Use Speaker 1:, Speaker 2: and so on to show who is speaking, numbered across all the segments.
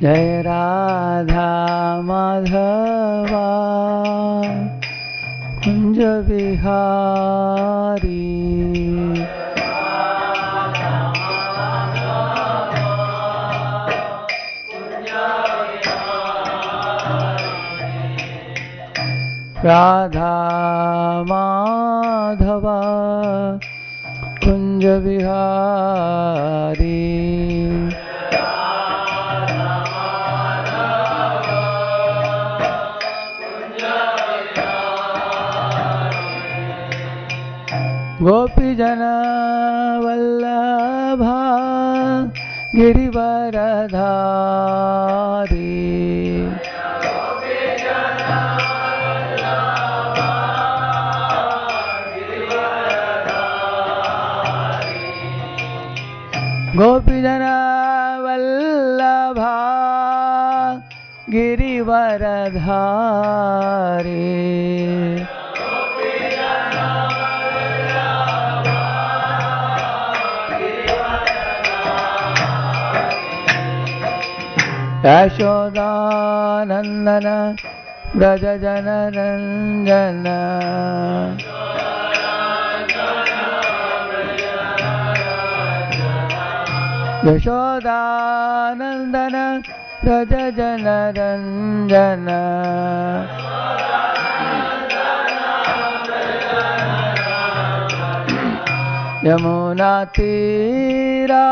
Speaker 1: जय राधा माधवा कुंज बिहारी। राधा माधवा कुंज बिहारी। गोपी जन वल्लभा गिरिवरधारी। गोपी जन वल्लभा गिरिवरधारी। यशोदानंदन व्रज जन रंजन। यशोदानंदन व्रज जन रंजन। यमुना तीरा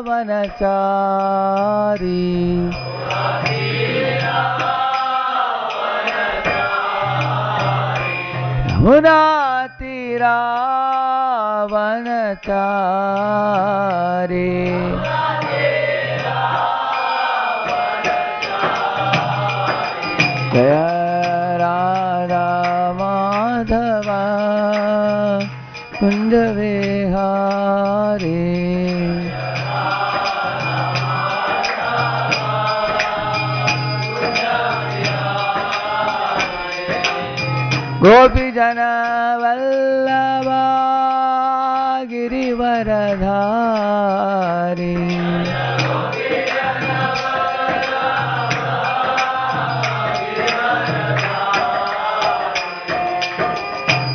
Speaker 1: वनचारी। यमुना तीरा वनचारी। जय राधा माधवा कुंज विहारी। गोपी जन वल्लभा गिरिवरधारी।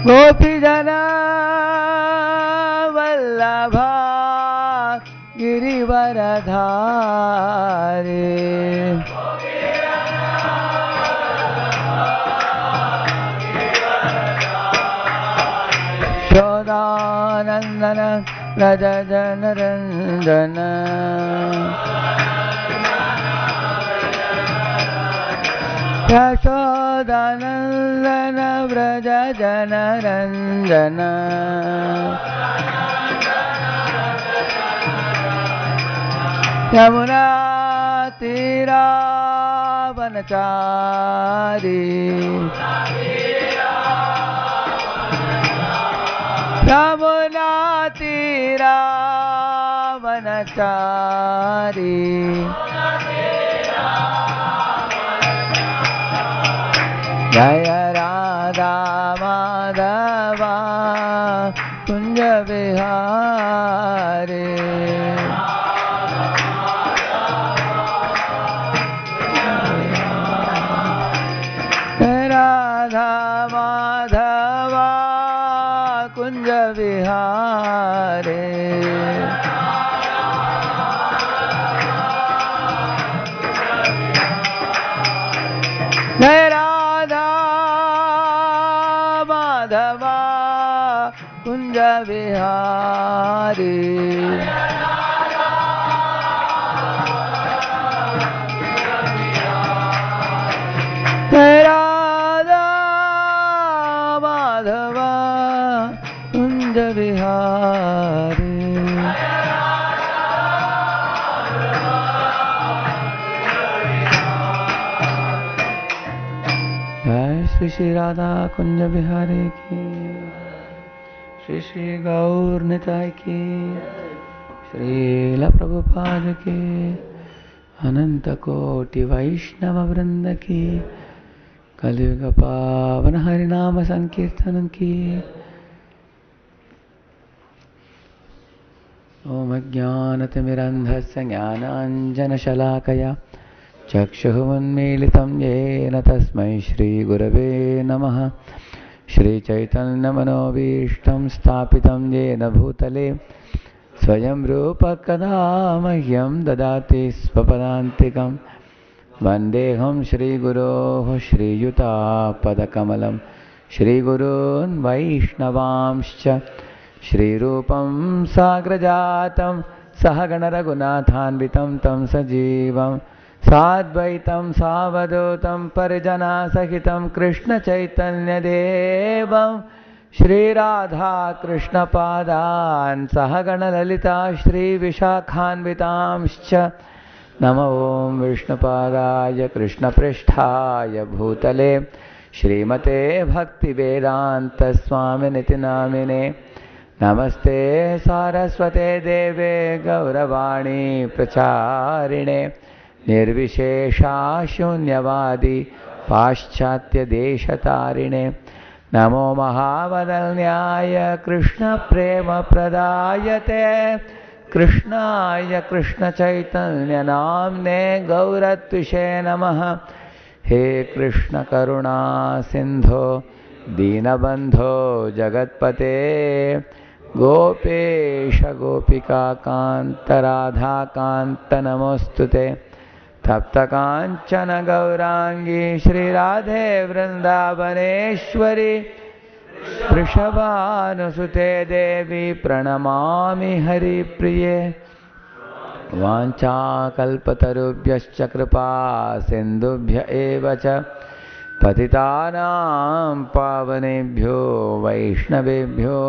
Speaker 1: गोपी जन वल्लभा गिरिवरधारी। यशोदानंदन व्रज जन रंजन। यशोदानंदन व्रज जन रंजन। यमुना तीरा वनचारी। यमुना तीरा वनचारी। जय राधा माधवा कुंज बिहारी। राधा माधवा कुंज विहारे। जय राधा माधवा कुंज विहारी। जय राधा माधवा कुंज विहारी। जय श्री श्री राधा कुंज बिहारी की। श्री श्री गौर निताय की। श्रील प्रभुपाद के। अनंत कोटि वैष्णव वृंद की। कलियुग पावन हरिनाम संकीर्तन की। ॐ अज्ञानतिमिरन्धस्य ज्ञानाञ्जनशलाकया चक्षुरुन्मीलितं येन तस्मै श्रीगुरवे नमः। श्रीचैतन्यमनोभीष्टं स्थापितं येन भूतले स्वयं रूपः कदा मह्यं ददाति स्वपदान्तिकं। वन्देऽहं श्रीगुरोः श्रीयुतापदकमलं श्रीगुरून् वैष्णवांश्च श्रीरूपं साग्रजातं सहगणरघुनाथान्वितं तं सजीवं साद्वैतं सावधूतं परिजनसहितं कृष्णचैतन्यदेवं श्रीराधाकृष्णपादान् सहगणललिता श्रीविशाखान्वितांश्च नमो ॐ विष्णुपादाय कृष्णपृष्ठाय भूतले श्रीमते भक्तिवेदान्तस्वामिनिति नामिने नमस्ते सारस्वते देवे गौरवाणी प्रचारिणे निर्विशेषा शून्यवादी पाश्चात्यदेशतारिणे नमो महावदन्याय कृष्णप्रेमप्रदायते कृष्णाय कृष्णचैतन्यनाम्ने गौरत्विषे नमः। हे कृष्ण करुणा सिन्धो दीनबन्धो जगत्पते गोपेश गोपिकान्त राधाकान्त नमोऽस्तुते। तप्तकाञ्चन गौराङ्गी श्रीराधे वृन्दावनेश्वरी वृषभानुसुते देवी प्रणमामि हरिप्रिये। वाञ्छाकल्पतरुभ्यश्च कृपा सिन्धुभ्य एव च पतितानां पावनेभ्यो वैष्णवेभ्यो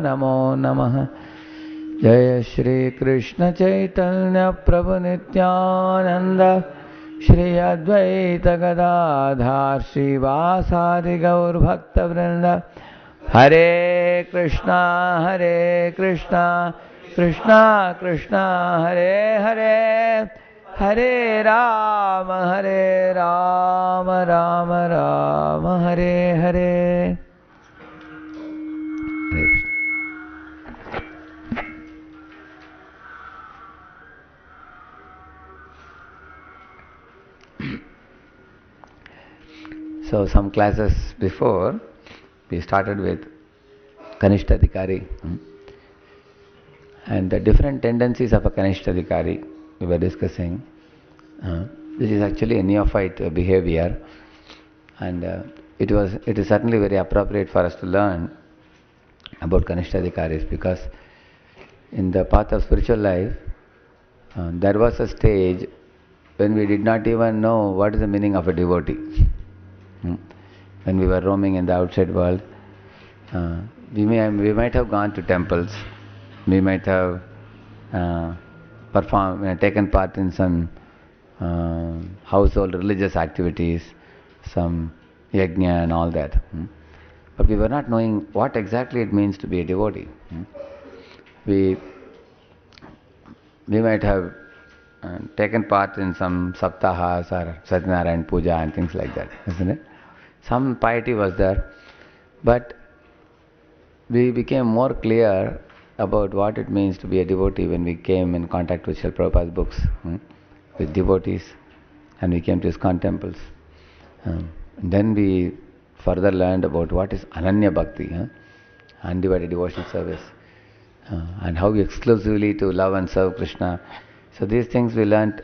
Speaker 1: नमो नमः। जय श्री कृष्ण चैतन्य प्रभु नित्यानंद श्री अद्वैत गदाधर श्रीवासादि गौर भक्तवृंद। हरे Krishna Krishna Krishna Hare Hare Hare Ram Ram Ram Hare Hare. So some classes before we started with Kanishtadhikari and the different tendencies of a Kanishtadhikari we were discussing. This is actually a neophyte behavior, and it is certainly very appropriate for us to learn about Kanishtadhikaris, because in the path of spiritual life there was a stage when we did not even know what is the meaning of a devotee. When we were roaming in the outside world, we might have gone to temples, we might have taken part in some household religious activities, some yajna and all that. But we were not knowing what exactly it means to be a devotee. We might have taken part in some saptahas or Satyanarayan puja and things like that, isn't it? Some piety was there, but we became more clear about what it means to be a devotee when we came in contact with Srila Prabhupada's books, with devotees, and we came to ISKCON temples. Then we further learned about what is Ananya Bhakti, undivided devotional service, and how exclusively to love and serve Krishna. So these things we learnt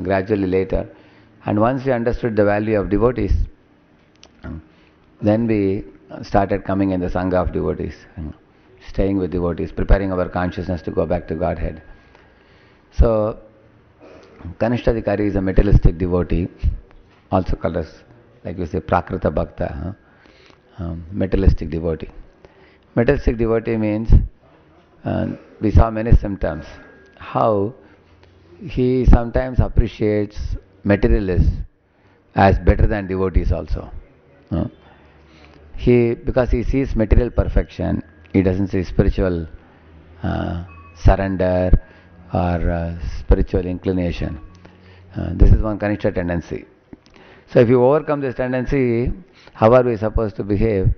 Speaker 1: gradually later. And once we understood the value of devotees, then we started coming in the Sangha of devotees, staying with devotees, preparing our consciousness to go back to Godhead. So, Kanishtadhikari is a materialistic devotee, also called as, like we say, Prakrita Bhakta, materialistic devotee. Materialistic devotee means, we saw many symptoms, how he sometimes appreciates materialists as better than devotees also. Because he sees material perfection, he doesn't see spiritual surrender or spiritual inclination. This is one Kanishta tendency. So if you overcome this tendency, how are we supposed to behave?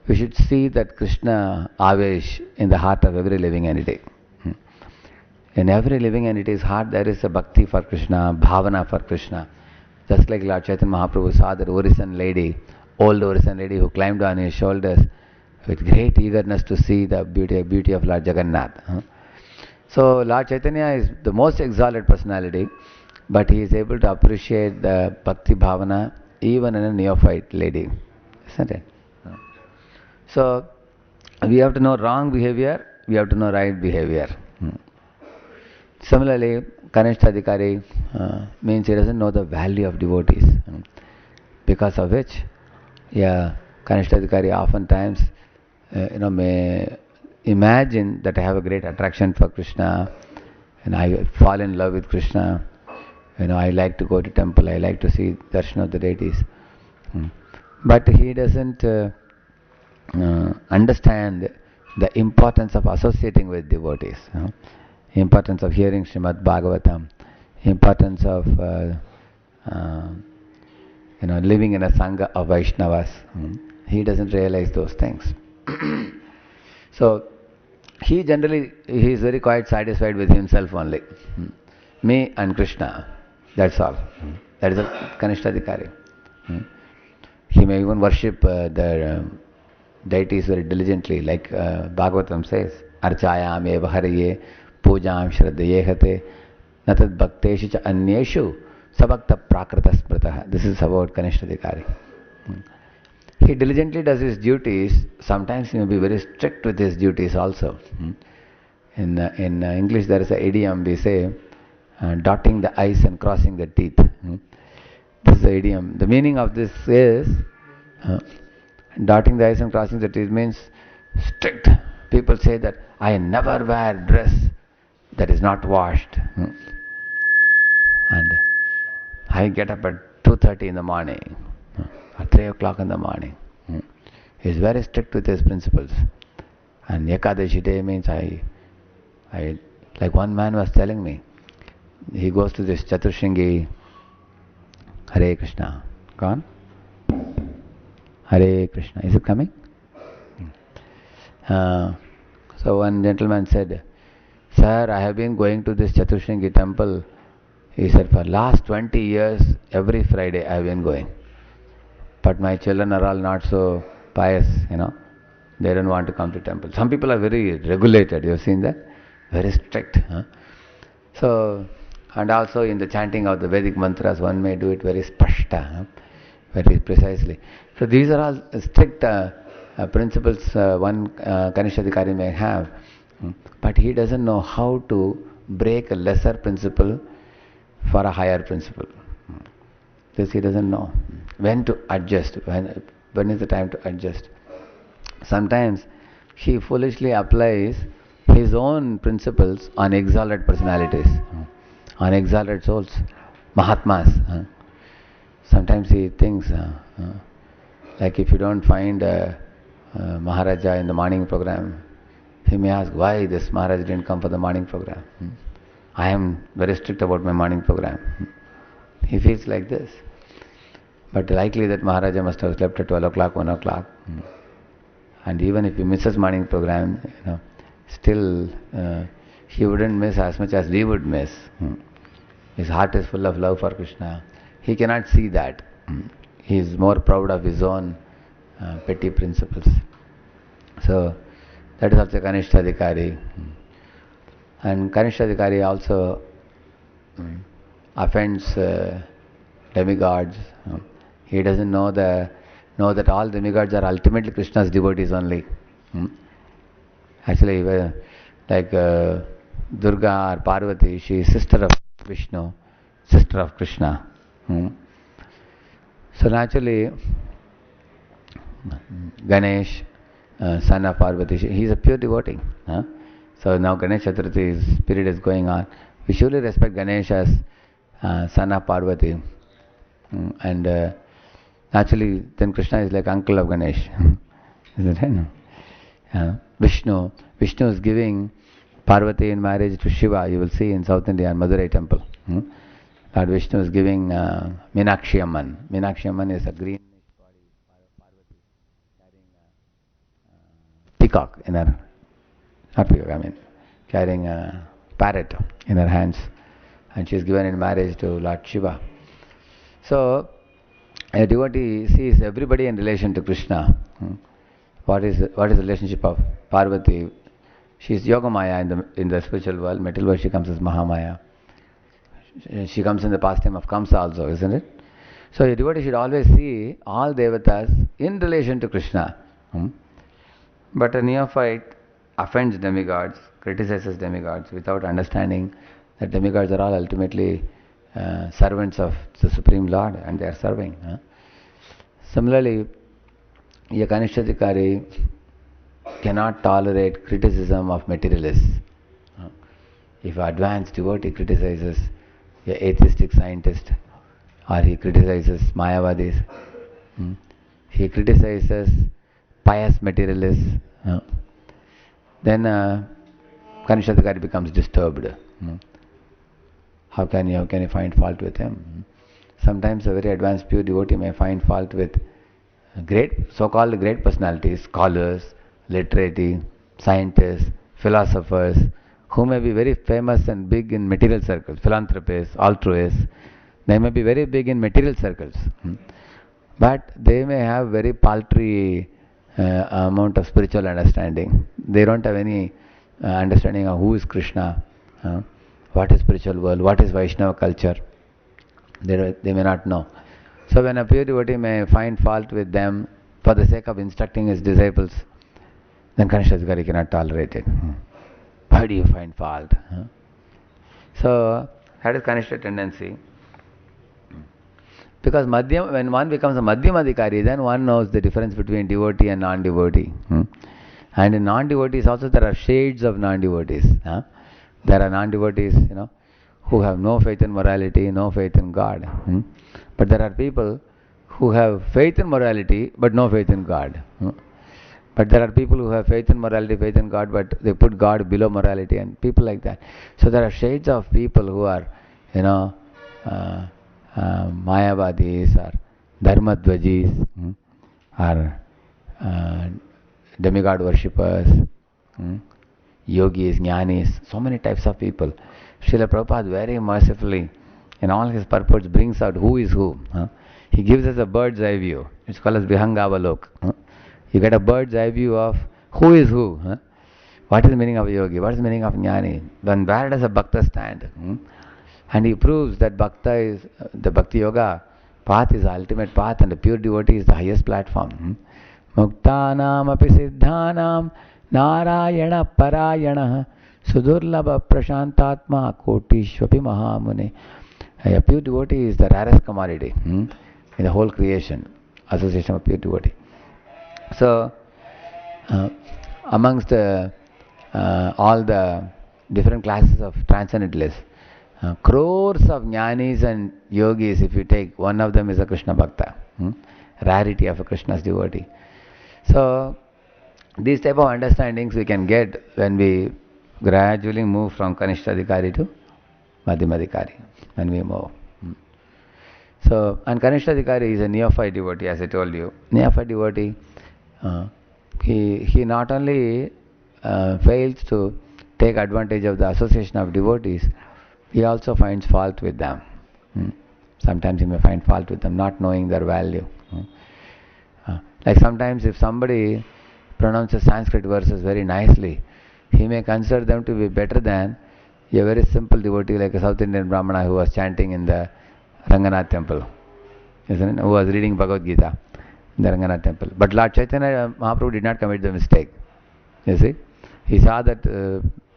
Speaker 1: We should see that Krishna Avesh in the heart of every living entity. In every living entity's heart there is a bhakti for Krishna, bhavana for Krishna. Just like Lord Chaitanya Mahaprabhu saw that Orison lady, old Orison lady who climbed on his shoulders with great eagerness to see the beauty of Lord Jagannath. So Lord Chaitanya is the most exalted personality, but he is able to appreciate the bhakti bhavana even in a neophyte lady, isn't it? So we have to know wrong behavior, we have to know right behavior. Similarly, Kanishta Adhikari means he doesn't know the value of devotees, because of which, yeah, Kanishta Adhikari oftentimes, may imagine that I have a great attraction for Krishna, and I fall in love with Krishna. I like to go to temple, I like to see darshan of the deities. But he doesn't understand the importance of associating with devotees, importance of hearing Srimad Bhagavatam, importance of living in a sangha of Vaishnavas. He doesn't realize those things. So he is very quite satisfied with himself only. Me and Krishna, that's all. That is a Kanishtadhikari. He may even worship the deities very diligently, like Bhagavatam says, Archayam eva hariye pujam shraddhayehate natad bhakteshu cha anyeshu sabhakta prakrita smritaha. This is about Kanishtadhikari. He diligently does his duties. Sometimes he may be very strict with his duties also. In English there is an idiom we say, dotting the i's and crossing the teeth. This is the idiom. The meaning of this is, dotting the i's and crossing the teeth means strict. People say that I never wear dress that is not washed. And I get up at 2:30 in the morning, at 3 o'clock in the morning. He is very strict with his principles. And Ekadashi day means like one man was telling me, he goes to this Chatushringi, Hare Krishna. Gone? Hare Krishna. Is it coming? So one gentleman said, Sir, I have been going to this Chatushringi temple. He said, for last 20 years, every Friday I have been going. But my children are all not so pious, They don't want to come to temple. Some people are very regulated. You have seen that? Very strict. So, and also in the chanting of the Vedic mantras, one may do it very spashta, very precisely. So these are all strict principles one Kanishadhikari may have, but he doesn't know how to break a lesser principle for a higher principle. This he doesn't know. When to adjust, when is the time to adjust. Sometimes he foolishly applies his own principles on exalted personalities, on exalted souls, Mahatmas. Sometimes he thinks, like if you don't find Maharaja in the morning program, he may ask why this Maharaj didn't come for the morning program. I am very strict about my morning program. He feels like this. But likely that Maharaja must have slept at 12 o'clock, 1 o'clock. And even if he misses morning program, still he wouldn't miss as much as we would miss. His heart is full of love for Krishna. He cannot see that. He is more proud of his own petty principles. So that is also Kanishtadhikari. And Kanishtadhikari also offends demigods. He doesn't know that all demigods are ultimately Krishna's devotees only. Actually, like Durga or Parvati, she is sister of Vishnu, sister of Krishna. So naturally, Ganesh, son of Parvati, he is a pure devotee. So now Ganesh Chaturthi period is going on. We surely respect Ganesh as son of Parvati. And naturally, then Krishna is like uncle of Ganesh. Is it right? Vishnu is giving Parvati in marriage to Shiva. You will see in South India, in Madurai temple. Lord Vishnu is giving Meenakshi Amman. Meenakshi Amman is a green body, Parvati carrying a peacock in her, not peacock, carrying a parrot in her hands, and she is given in marriage to Lord Shiva. So, a devotee sees everybody in relation to Krishna. What is the relationship of Parvati? She is Yogamaya in the spiritual world. Material world she comes as Mahamaya. She comes in the pastime of Kamsa also, isn't it? So a devotee should always see all devatas in relation to Krishna. But a neophyte offends demigods, criticizes demigods without understanding that demigods are all ultimately servants of the Supreme Lord, and they are serving. Similarly, a Kanishthadikari cannot tolerate criticism of materialists. If an advanced devotee criticizes an atheistic scientist, or he criticizes Mayavadis, he criticizes pious materialists, then Kanishthadikari becomes disturbed. How can you find fault with him? Sometimes a very advanced pure devotee may find fault with so-called great personalities, scholars, literati, scientists, philosophers, who may be very famous and big in material circles, philanthropists, altruists. They may be very big in material circles, but they may have very paltry amount of spiritual understanding. They don't have any understanding of who is Krishna, what is spiritual world, what is Vaishnava culture. They may not know. So when a pure devotee may find fault with them for the sake of instructing his disciples, then Kanishthadikari cannot tolerate it. Why do you find fault? So that is Kanishta tendency. Because when one becomes a Madhyamadikari, then one knows the difference between devotee and non-devotee. And in non-devotees also there are shades of non-devotees. There are non-devotees, who have no faith in morality, no faith in God. But there are people who have faith in morality but no faith in God. But there are people who have faith in morality, faith in God, but they put God below morality, and people like that. So there are shades of people who are, Mayavadis or Dharmadvajis, or demigod worshippers, yogis, jnanis, so many types of people. Srila Prabhupada very mercifully, in all his purports, brings out who is who. He gives us a bird's eye view. It's called as Vihangavalok. You get a bird's eye view of who is who. What is the meaning of a yogi? What is the meaning of jnani? Then where does a bhakta stand? And he proves that the bhakti yoga path is the ultimate path, and the pure devotee is the highest platform. Muktanam api siddhanam narayana parayana sudurlabha prashantatma kotishvapi mahamune. A pure devotee is the rarest commodity in the whole creation, association of pure devotee. So, amongst all the different classes of transcendentalists, crores of jnanis and yogis, if you take, one of them is a Krishna Bhakta, rarity of a Krishna's devotee. So, these type of understandings we can get when we gradually move from Kanishthadikari to Madhyamadikari, when we move. So, and Kanishthadikari is a neophyte devotee, as I told you. Neophyte devotee, he not only fails to take advantage of the association of devotees, he also finds fault with them. Sometimes he may find fault with them, not knowing their value. Like sometimes if somebody pronounces Sanskrit verses very nicely, he may consider them to be better than a very simple devotee like a South Indian Brahmana who was chanting in the Ranganath temple, isn't it? Who was reading Bhagavad Gita in the Ranganath temple. But Lord Chaitanya Mahaprabhu did not commit the mistake. You see? He saw that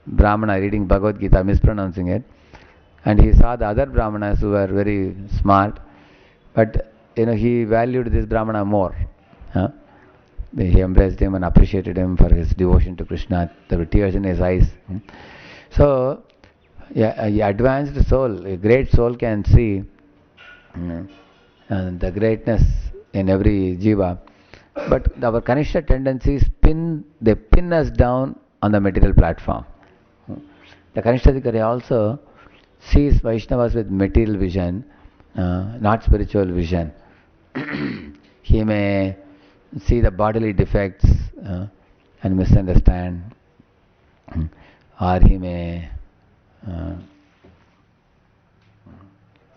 Speaker 1: Brahmana reading Bhagavad Gita, mispronouncing it, and he saw the other Brahmanas who were very smart, but he valued this Brahmana more. He embraced him and appreciated him for his devotion to Krishna. There were tears in his eyes. So, an advanced soul, a great soul can see the greatness in every jiva. But our Kanishta tendencies pin us down on the material platform. The Kanishthadikari also sees Vaishnavas with material vision, not spiritual vision. He may see the bodily defects and misunderstand, or he may uh,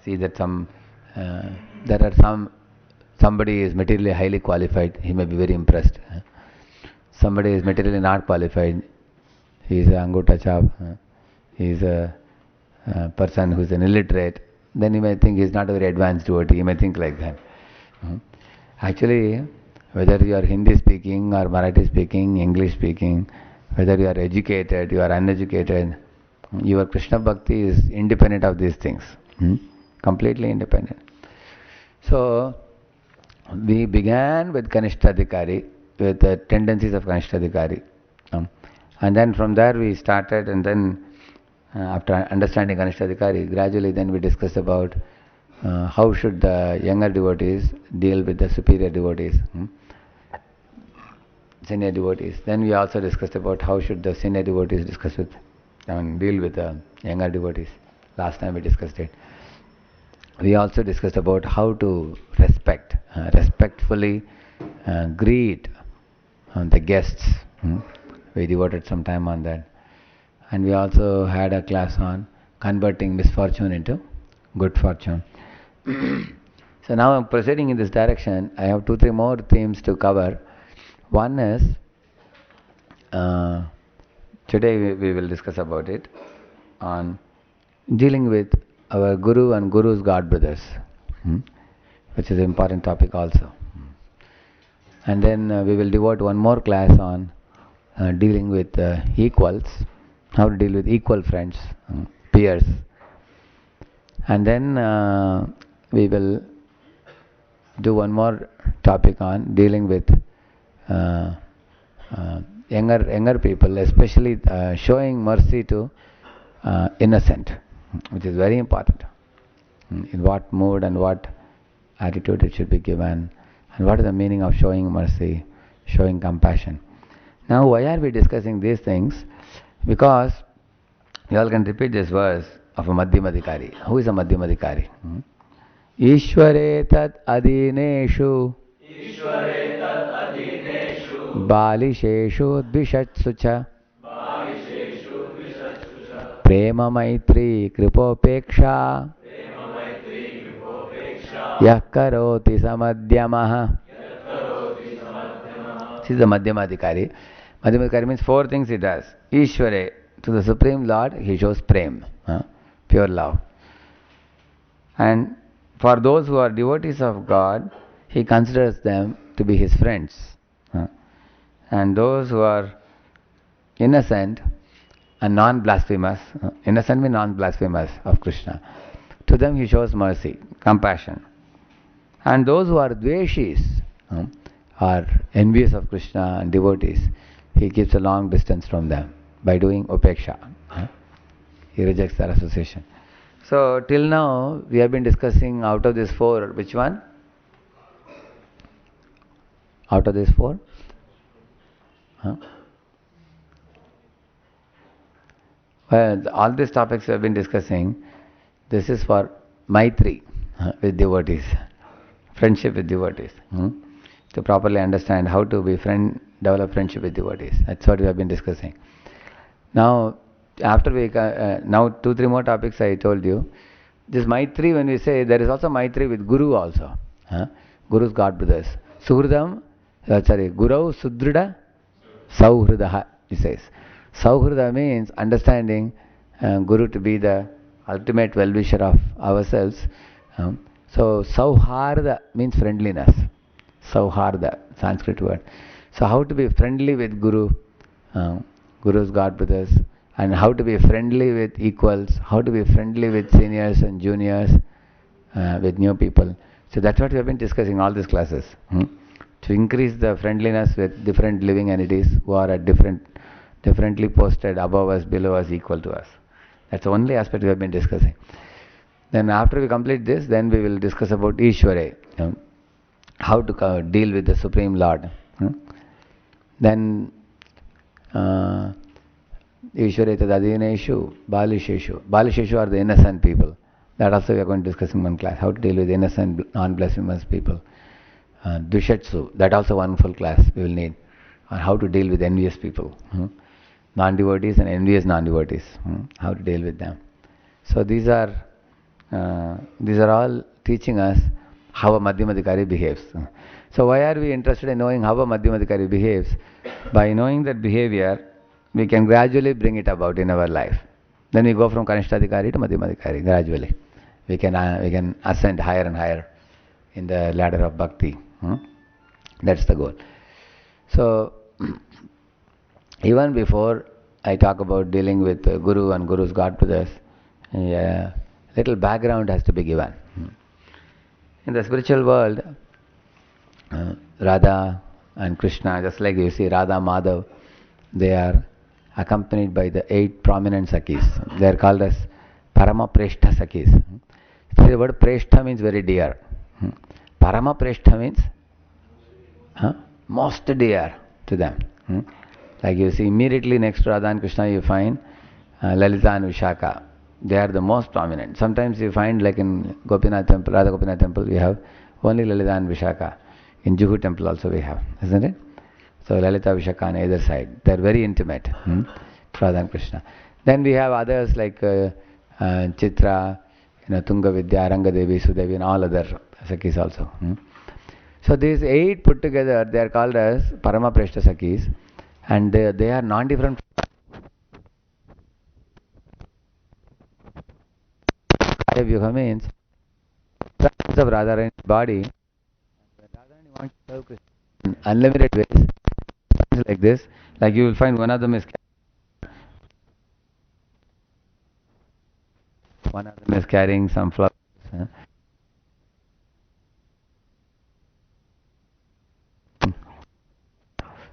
Speaker 1: see that there are somebody is materially highly qualified, he may be very impressed. Somebody is materially not qualified, he is an angota chap, he is a person who is an illiterate, then he may think he is not a very advanced devotee, he may think like that. Actually, whether you are Hindi speaking or Marathi speaking, English speaking, whether you are educated, you are uneducated, your Krishna Bhakti is independent of these things. Completely independent. So, we began with Kanishtadhikari, with the tendencies of Kanishtadhikari. And then from there we started, and then after understanding Kanishtadhikari, gradually then we discussed about how should the younger devotees deal with the superior devotees, senior devotees. Then we also discussed about how should the senior devotees deal with the younger devotees. Last time we discussed it. We also discussed about how to respectfully greet the guests. We devoted some time on that. And we also had a class on converting misfortune into good fortune. So now I'm proceeding in this direction. I have 2-3 more themes to cover. One is, today we will discuss about it, on dealing with our Guru and Guru's God brothers, which is an important topic also. And then we will devote one more class on dealing with equals, how to deal with equal friends, peers. And then we will do one more topic on dealing with younger people, especially showing mercy to innocent, which is very important. In what mood and what attitude it should be given, and what is the meaning of showing mercy, showing compassion. Now, why are we discussing these things? Because you all can repeat this verse of a Madhyamadhikari. Who is a Madhyamadhikari? Ishware tat adineshu balisheshu dvishatsucha prema maitri kripopeksha yah karoti samadhyamaha. This is the Madhyamadhikari. Madhyamadhikari means 4 things he does. Ishware, to the Supreme Lord, he shows prem, pure love. And for those who are devotees of God, he considers them to be his friends. And those who are innocent and non-blasphemous, innocent means non-blasphemous of Krishna, to them he shows mercy, compassion. And those who are dveshis, are envious of Krishna and devotees, he keeps a long distance from them by doing upeksha. He rejects their association. So till now we have been discussing out of these 4, which one? Out of these 4? Well, all these topics we have been discussing, this is for Maitri with devotees, friendship with devotees. To properly understand how to develop friendship with devotees. That's what we have been discussing. Now, after we, now 2-3 more topics I told you. This Maitri, when we say, there is also Maitri with Guru also. Guru's God brothers. Suhridam, Gurau Sudrida Sauhridaha, he says. Sauhrida means understanding Guru to be the ultimate well-wisher of ourselves. So, Sauharda means friendliness. Sauharda, Sanskrit word. So how to be friendly with Guru, Guru's God brothers, and how to be friendly with equals, how to be friendly with seniors and juniors, with new people. So that's what we have been discussing all these classes. To increase the friendliness with different living entities who are at differently posted, above us, below us, equal to us. That's the only aspect we have been discussing. Then after we complete this, then we will discuss about Ishware, how to deal with the Supreme Lord. Then Ishware tadadineshu balisheshu. Balisheshu are the innocent people. That also we are going to discuss in one class. How to deal with innocent, non-blasphemous people. Dvishatsu, that also one full class we will need. On how to deal with envious people. non-devotees and envious non-devotees. How to deal with them. So these are all teaching us how a Madhyamadikari behaves. So why are we interested in knowing how a Madhyamadikari behaves? By knowing that behavior, we can gradually bring it about in our life. Then we go from Kanishtadikari to Madhyamadikari gradually. We can ascend higher and higher in the ladder of bhakti. That's the goal. So even before I talk about dealing with Guru and Guru's God brothers, little background has to be given. In the spiritual world, Radha and Krishna, just like you see Radha Madhav, they are accompanied by the 8 prominent Sakhis. They are called as Parama Preshta Sakhis. See, the word Preshta means very dear. Parama Preshta means most dear to them. Like you see, immediately next to Radha and Krishna, you find Lalita and Vishaka. They are the most prominent. Sometimes you find, like in Gopinath temple, Radha Gopinath temple, we have only Lalita and Vishaka. In Juhu temple also we have, isn't it? So Lalita, Vishaka on either side. They are very intimate, Radha and Krishna. Then we have others like Chitra, Tunga Vidya, Rangadevi, Sudevi, and all other Sakhis also. So these 8 put together, they are called as Parama Preshta Sakhis, and they are non-different. Vyuha means presence of Radharani's body. When Radharani wants to serve Krishna in unlimited ways, like this, like you will find one of them is carrying some flowers.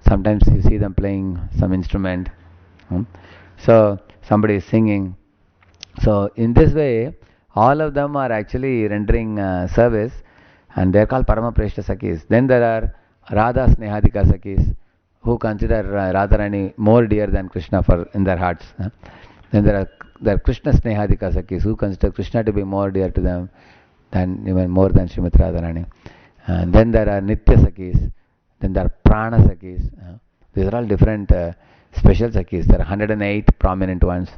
Speaker 1: Sometimes you see them playing some instrument. So somebody is singing. So in this way, all of them are actually rendering service, and they are called Parama Preshta Sakhis. Then there are Radha Snehadika Sakhis, who consider Radharani more dear than Krishna in their hearts. Then there are Krishna Snehadika Sakhis, who consider Krishna to be more dear to them than even more than Srimati Radharani. And then there are Nitya Sakhis. Then there are Prana Sakhis. These are all different special Sakhis. There are 108 prominent ones.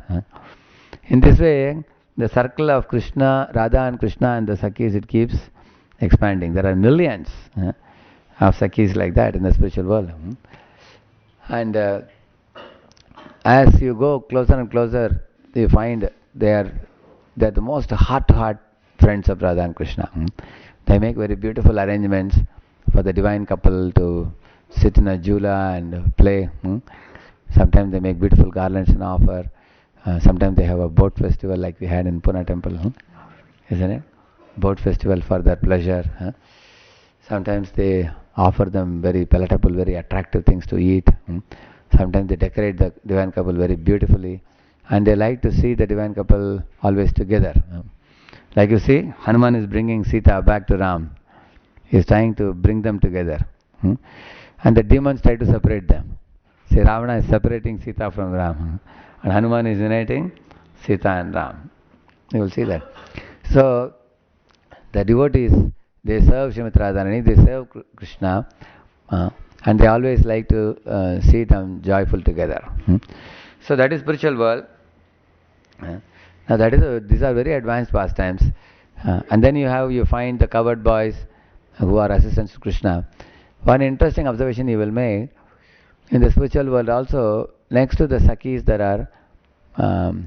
Speaker 1: In this way, the circle of Krishna, Radha and Krishna and the Sakhis, it keeps expanding. There are millions of Sakhis like that in the spiritual world. And as you go closer and closer, you find they're the most heart-to-heart friends of Radha and Krishna. They make very beautiful arrangements for the divine couple to sit in a jhula and play. Sometimes they make beautiful garlands and offer. Sometimes they have a boat festival like we had in Pune temple, isn't it? Boat festival for their pleasure. Sometimes they offer them very palatable, very attractive things to eat. Sometimes they decorate the divine couple very beautifully, and they like to see the divine couple always together. Like you see, Hanuman is bringing Sita back to Ram. He is trying to bring them together. And the demons try to separate them. See, Ravana is separating Sita from Ram. And Hanuman is uniting Sita and Ram. You will see that. So, the devotees, they serve Srimati Radharani, they serve Krishna, and they always like to see them joyful together. So that is spiritual world. Now these are very advanced pastimes. And then you find the covered boys who are assistants to Krishna. One interesting observation you will make, in the spiritual world also, next to the Sakhis there are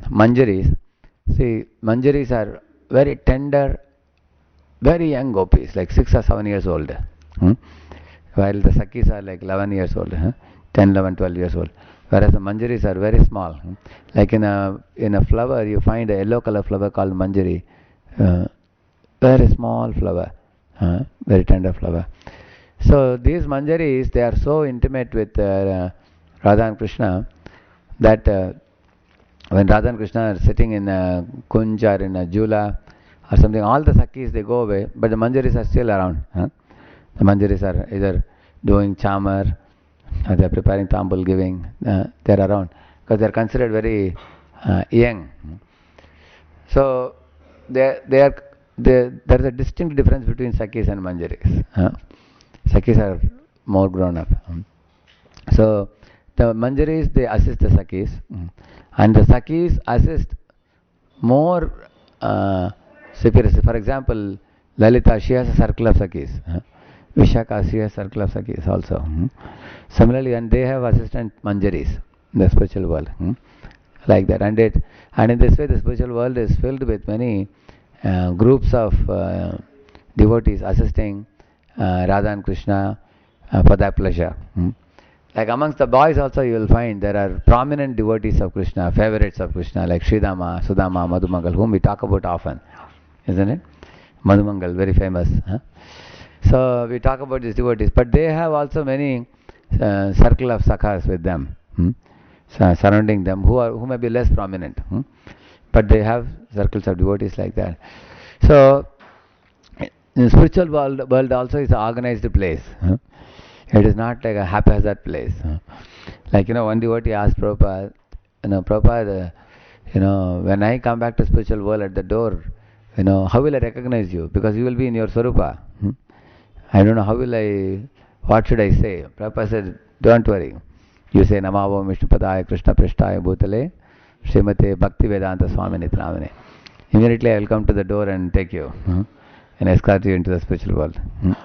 Speaker 1: Manjaris. See, Manjaris are very tender, very young gopis, like 6 or 7 years old. While the Sakhis are like 11 years old, 10, 11, 12 years old. Whereas the Manjaris are very small. Like in a flower, you find a yellow color flower called Manjari. Very small flower, very tender flower. So these Manjaris, they are so intimate with Radha and Krishna that when Radha and Krishna are sitting in a KUNJ or in a jhula or something, all the Sakhis they go away, but the Manjaris are still around. The Manjaris are either doing chamar, or they are preparing tambul giving, they are around because they are considered very young. So there is a distinct difference between Sakhis and Manjaris. Sakhis are more grown up. So the Manjaris, they assist the Sakis, and the Sakis assist more superior. For example, Lalita, she has a circle of Sakis. Vishaka, she has a circle of Sakis also. Similarly, and they have assistant Manjaris in the spiritual world. Like that. And in this way, the spiritual world is filled with many groups of devotees assisting Radha and Krishna for their pleasure. Like amongst the boys also you will find there are prominent devotees of Krishna, favorites of Krishna like Sridama, Sudama, Madhumangal, whom we talk about often, isn't it? Madhumangal, very famous. So we talk about these devotees, but they have also many circle of sakhas with them, surrounding them, who may be less prominent, but they have circles of devotees like that. So the spiritual world also is an organized place. It is not like a haphazard place. Like, one devotee asked Prabhupada, Prabhupada, when I come back to spiritual world at the door, how will I recognize you? Because you will be in your Swarupa. I don't know, what should I say? Prabhupada said, don't worry. You say, Namavo Vishnupadaya Krishna Prishtaya Bhutale Srimate Bhakti Vedanta Swami Nitramane. Immediately I will come to the door and take you and escort you into the spiritual world. In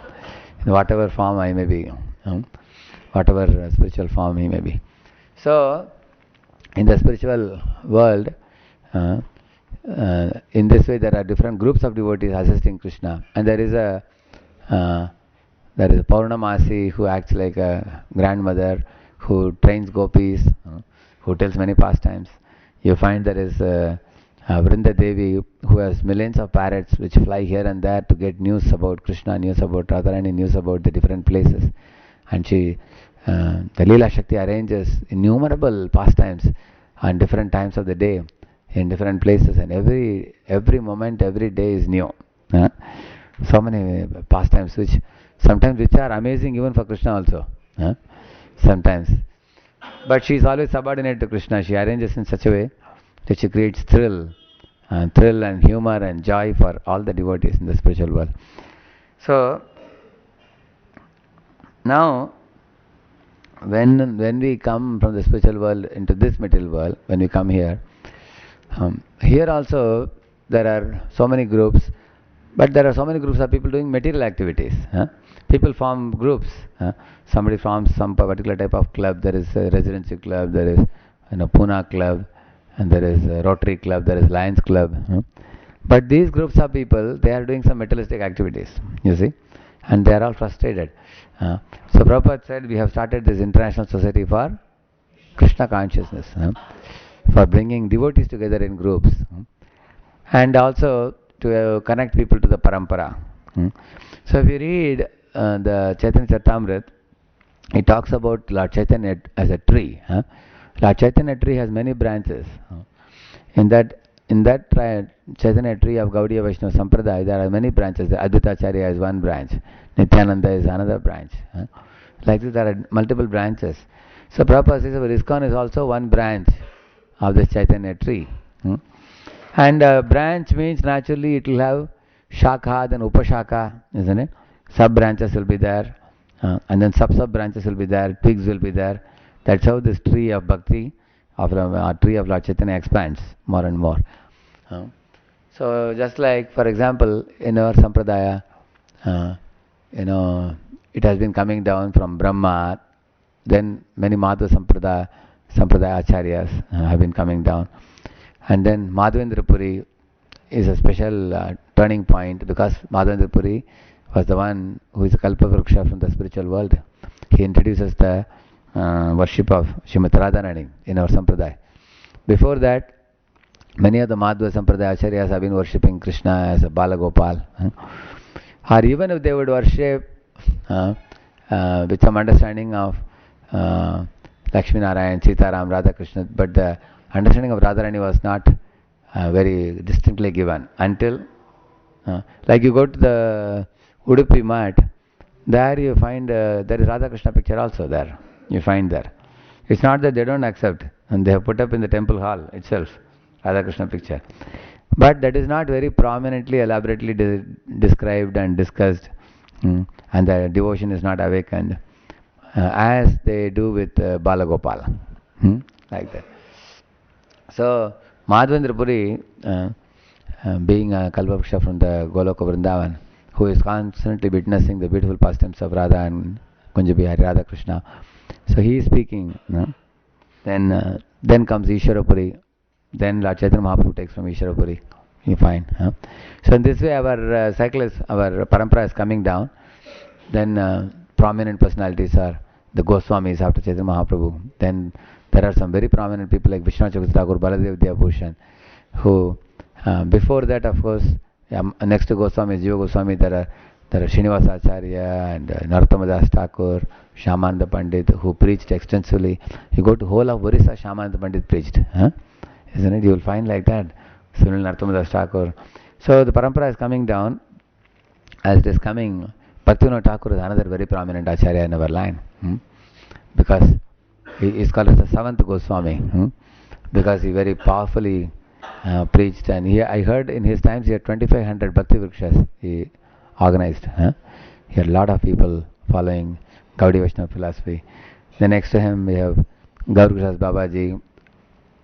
Speaker 1: whatever form I may be. Whatever spiritual form he may be. So, in the spiritual world, in this way there are different groups of devotees assisting Krishna, and there is a Paurnamasi who acts like a grandmother, who trains gopis, who tells many pastimes. You find there is Vrinda Devi, who has millions of parrots which fly here and there to get news about Krishna, news about Radharani, news about the different places. And she, the Leela Shakti arranges innumerable pastimes on different times of the day, in different places, and every moment, every day is new. So many pastimes which are amazing even for Krishna also. Sometimes. But she is always subordinate to Krishna. She arranges in such a way that she creates thrill and humor and joy for all the devotees in the spiritual world. So, now, when we come from the spiritual world into this material world, when we come here, here also there are so many groups, but there are so many groups of people doing material activities. People form groups. Somebody forms some particular type of club. There is a residency club, there is Pune club, and there is a Rotary club, there is Lions club. But these groups of people, they are doing some materialistic activities, you see, and they are all frustrated. So Prabhupada said, we have started this international society for Krishna consciousness, for bringing devotees together in groups, and also to connect people to the parampara. So if you read the Chaitanya Charitamrita, it talks about Lord Chaitanya as a tree. Lord Chaitanya tree has many branches. In that Chaitanya tree of Gaudiya Vaishnava Sampradaya, there are many branches. The Advaitacharya is one branch, Nityananda is another branch. Like this, there are multiple branches. So Prabhupada says, ISKCON is also one branch of this Chaitanya tree. And branch means naturally it will have Shakha, then Upashaka, isn't it? Sub branches will be there, and then sub branches will be there, twigs will be there. That's how this tree of Bhakti, tree of Lord Chaitanya expands more and more. So just like, for example, in our Sampradaya, it has been coming down from Brahma, then many Madhva Sampradaya Acharyas have been coming down. And then Madhavendra Puri is a special turning point, because Madhavendra Puri was the one who is a Kalpavruksha from the spiritual world. He introduces the worship of Srimati Radharani in our Sampradaya. Before that, many of the Madhva Sampradaya Acharyas have been worshipping Krishna as a Balagopal. Or even if they would worship with some understanding of Lakshmi Narayan, Sitaram, Radha Krishna, but the understanding of Radharani was not very distinctly given until, like you go to the Udupi Mat, there you find there is Radha Krishna picture also there. You find there. It's not that they don't accept, and they have put up in the temple hall itself Radha Krishna picture. But that is not very prominently, elaborately described and discussed, and the devotion is not awakened. as they do with Balagopal. Like that. So, Madhavendra Puri, being a Kalpaksha from the Goloka Vrindavan, who is constantly witnessing the beautiful pastimes of Radha and Kunja Bihari, Radha Krishna. So he is speaking. Then comes Ishwarapuri. Then Lord Chaitanya Mahaprabhu takes from Ishwarapuri. You find. So in this way, our cycle is, our parampara is coming down. Then prominent personalities are the Goswamis after Chaitanya Mahaprabhu. Then there are some very prominent people like Vishwanath Chakravarti Thakur, Baladev Vidyabhushan, who before that, of course, next to Goswami, Jiva Goswami, there are Srinivasa Acharya and Narottama Das Thakur, Shyamananda Pandit, who preached extensively. You go to whole of Orissa, Shyamananda Pandit preached. Isn't it? You will find like that. Similarly, Narottama Das Thakur. So the parampara is coming down. As it is coming, Bhaktivinoda Thakur is another very prominent Acharya in our line. Because he is called as the seventh Goswami. Because he very powerfully preached, and I heard in his times he had 2500 Bhakti Vrikshas he organized. He had a lot of people following Gaudiya Vaishnava philosophy. Then next to him we have Gaur Krishnas Babaji,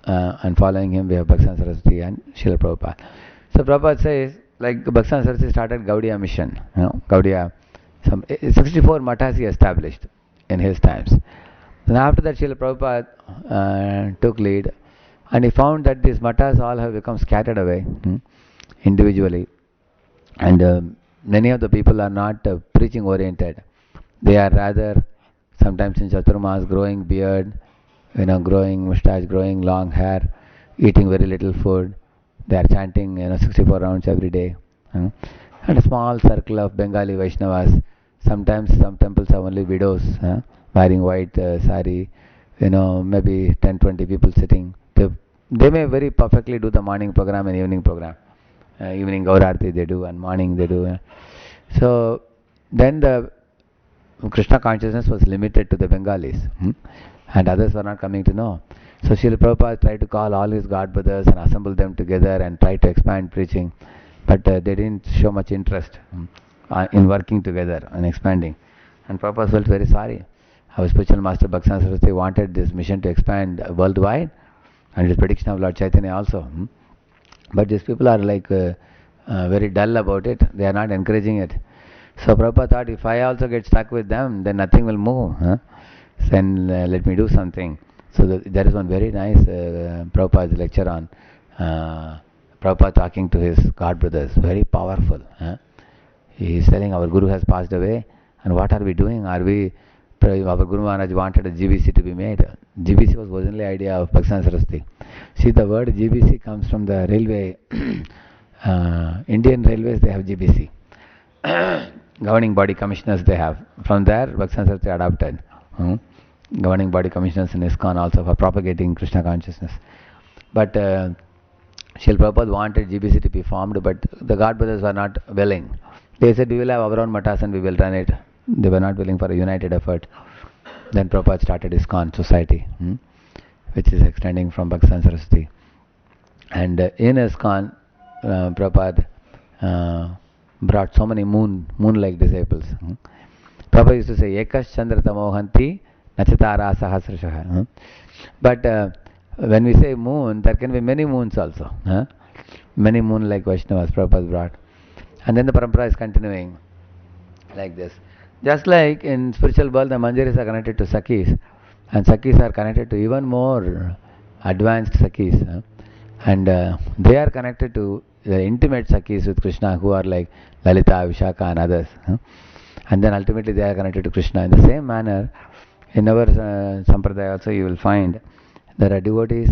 Speaker 1: and following him we have Bhaktivinoda Saraswati and Srila Prabhupada. So Prabhupada says, like Bhaktivinoda Saraswati started Gaudiya mission, Gaudiya, some 64 mathas he established in his times. Then after that Srila Prabhupada took lead, and he found that these mathas all have become scattered away individually, and many of the people are not preaching oriented. They are rather sometimes in Chaturmas growing beard, growing mustache, growing long hair, eating very little food. They are chanting 64 rounds every day. And a small circle of Bengali Vaishnavas. Sometimes some temples have only widows wearing white sari, maybe 10-20 people sitting. They may very perfectly do the morning program and evening program. Evening Gaurarti they do and morning they do. So then the Krishna consciousness was limited to the Bengalis, and others were not coming to know. So Srila Prabhupada tried to call all his God brothers and assemble them together and try to expand preaching, but they didn't show much interest in working together and expanding. And Prabhupada felt very sorry. Our spiritual master Bhaktivinoda Saraswati wanted this mission to expand worldwide, and it is prediction of Lord Chaitanya also. But these people are like very dull about it. They are not encouraging it. So Prabhupada thought, if I also get stuck with them, then nothing will move. Then let me do something. So there is one very nice Prabhupada's lecture on Prabhupada talking to his God brothers. Very powerful. He is telling, our Guru has passed away, and what are we doing? Our Guru Maharaj wanted a GBC to be made. GBC was originally idea of Bhaktivinoda Saraswati. See, the word GBC comes from the railway. Indian railways, they have GBC. Governing body commissioners they have. From there, Bhaktivinoda Saraswati adopted. Governing body commissioners in ISKCON also for propagating Krishna consciousness. But Srila Prabhupada wanted GBC to be formed, but the God brothers were not willing. They said, we will have our own matas and we will run it. They were not willing for a united effort. Then Prabhupada started ISKCON society, which is extending from Bhaktivinoda Saraswati. And in ISKCON, Prabhupada brought so many moon-like disciples. Prabhupada used to say, Ekas Chandra Tamohanti Nachatara Sahasrashaha. But when we say moon, there can be many moons also. Many moon-like Vaishnavas Prabhupada brought. And then the parampara is continuing like this. Just like in spiritual world, the Manjaris are connected to Sakhis, and Sakhis are connected to even more advanced Sakhis. And they are connected to the intimate Sakhis with Krishna, who are like Lalita, Vishaka and others. And then ultimately they are connected to Krishna. In the same manner, in our Sampradaya also you will find there are devotees.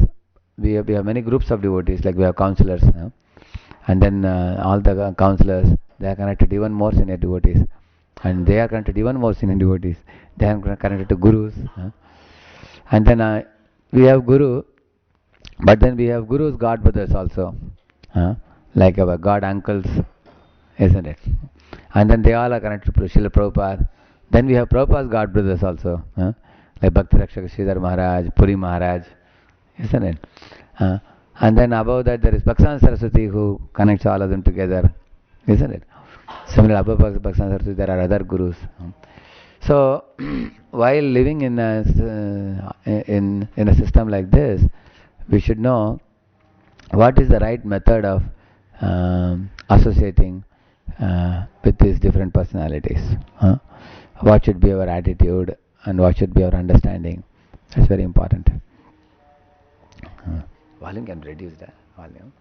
Speaker 1: We have many groups of devotees, like we have counselors. And then all the counselors, they are connected to even more senior devotees. And they are connected to even more senior devotees. They are connected to gurus. And then we have guru, but then we have gurus, God brothers also. Like our God uncles, isn't it? And then they all are connected to Srila Prabhupada. Then we have Prabhupada's God brothers also, like Bhakti Rakshaka Sridhar Maharaj, Puri Maharaj, isn't it? And then above that there is Bhaktivinoda Saraswati, who connects all of them together, isn't it? Similarly, above Bhaktivinoda Saraswati there are other gurus. So, while living in a system like this, we should know what is the right method of associating with these different personalities. What should be our attitude and what should be our understanding? That's very important. Volume can reduce the volume.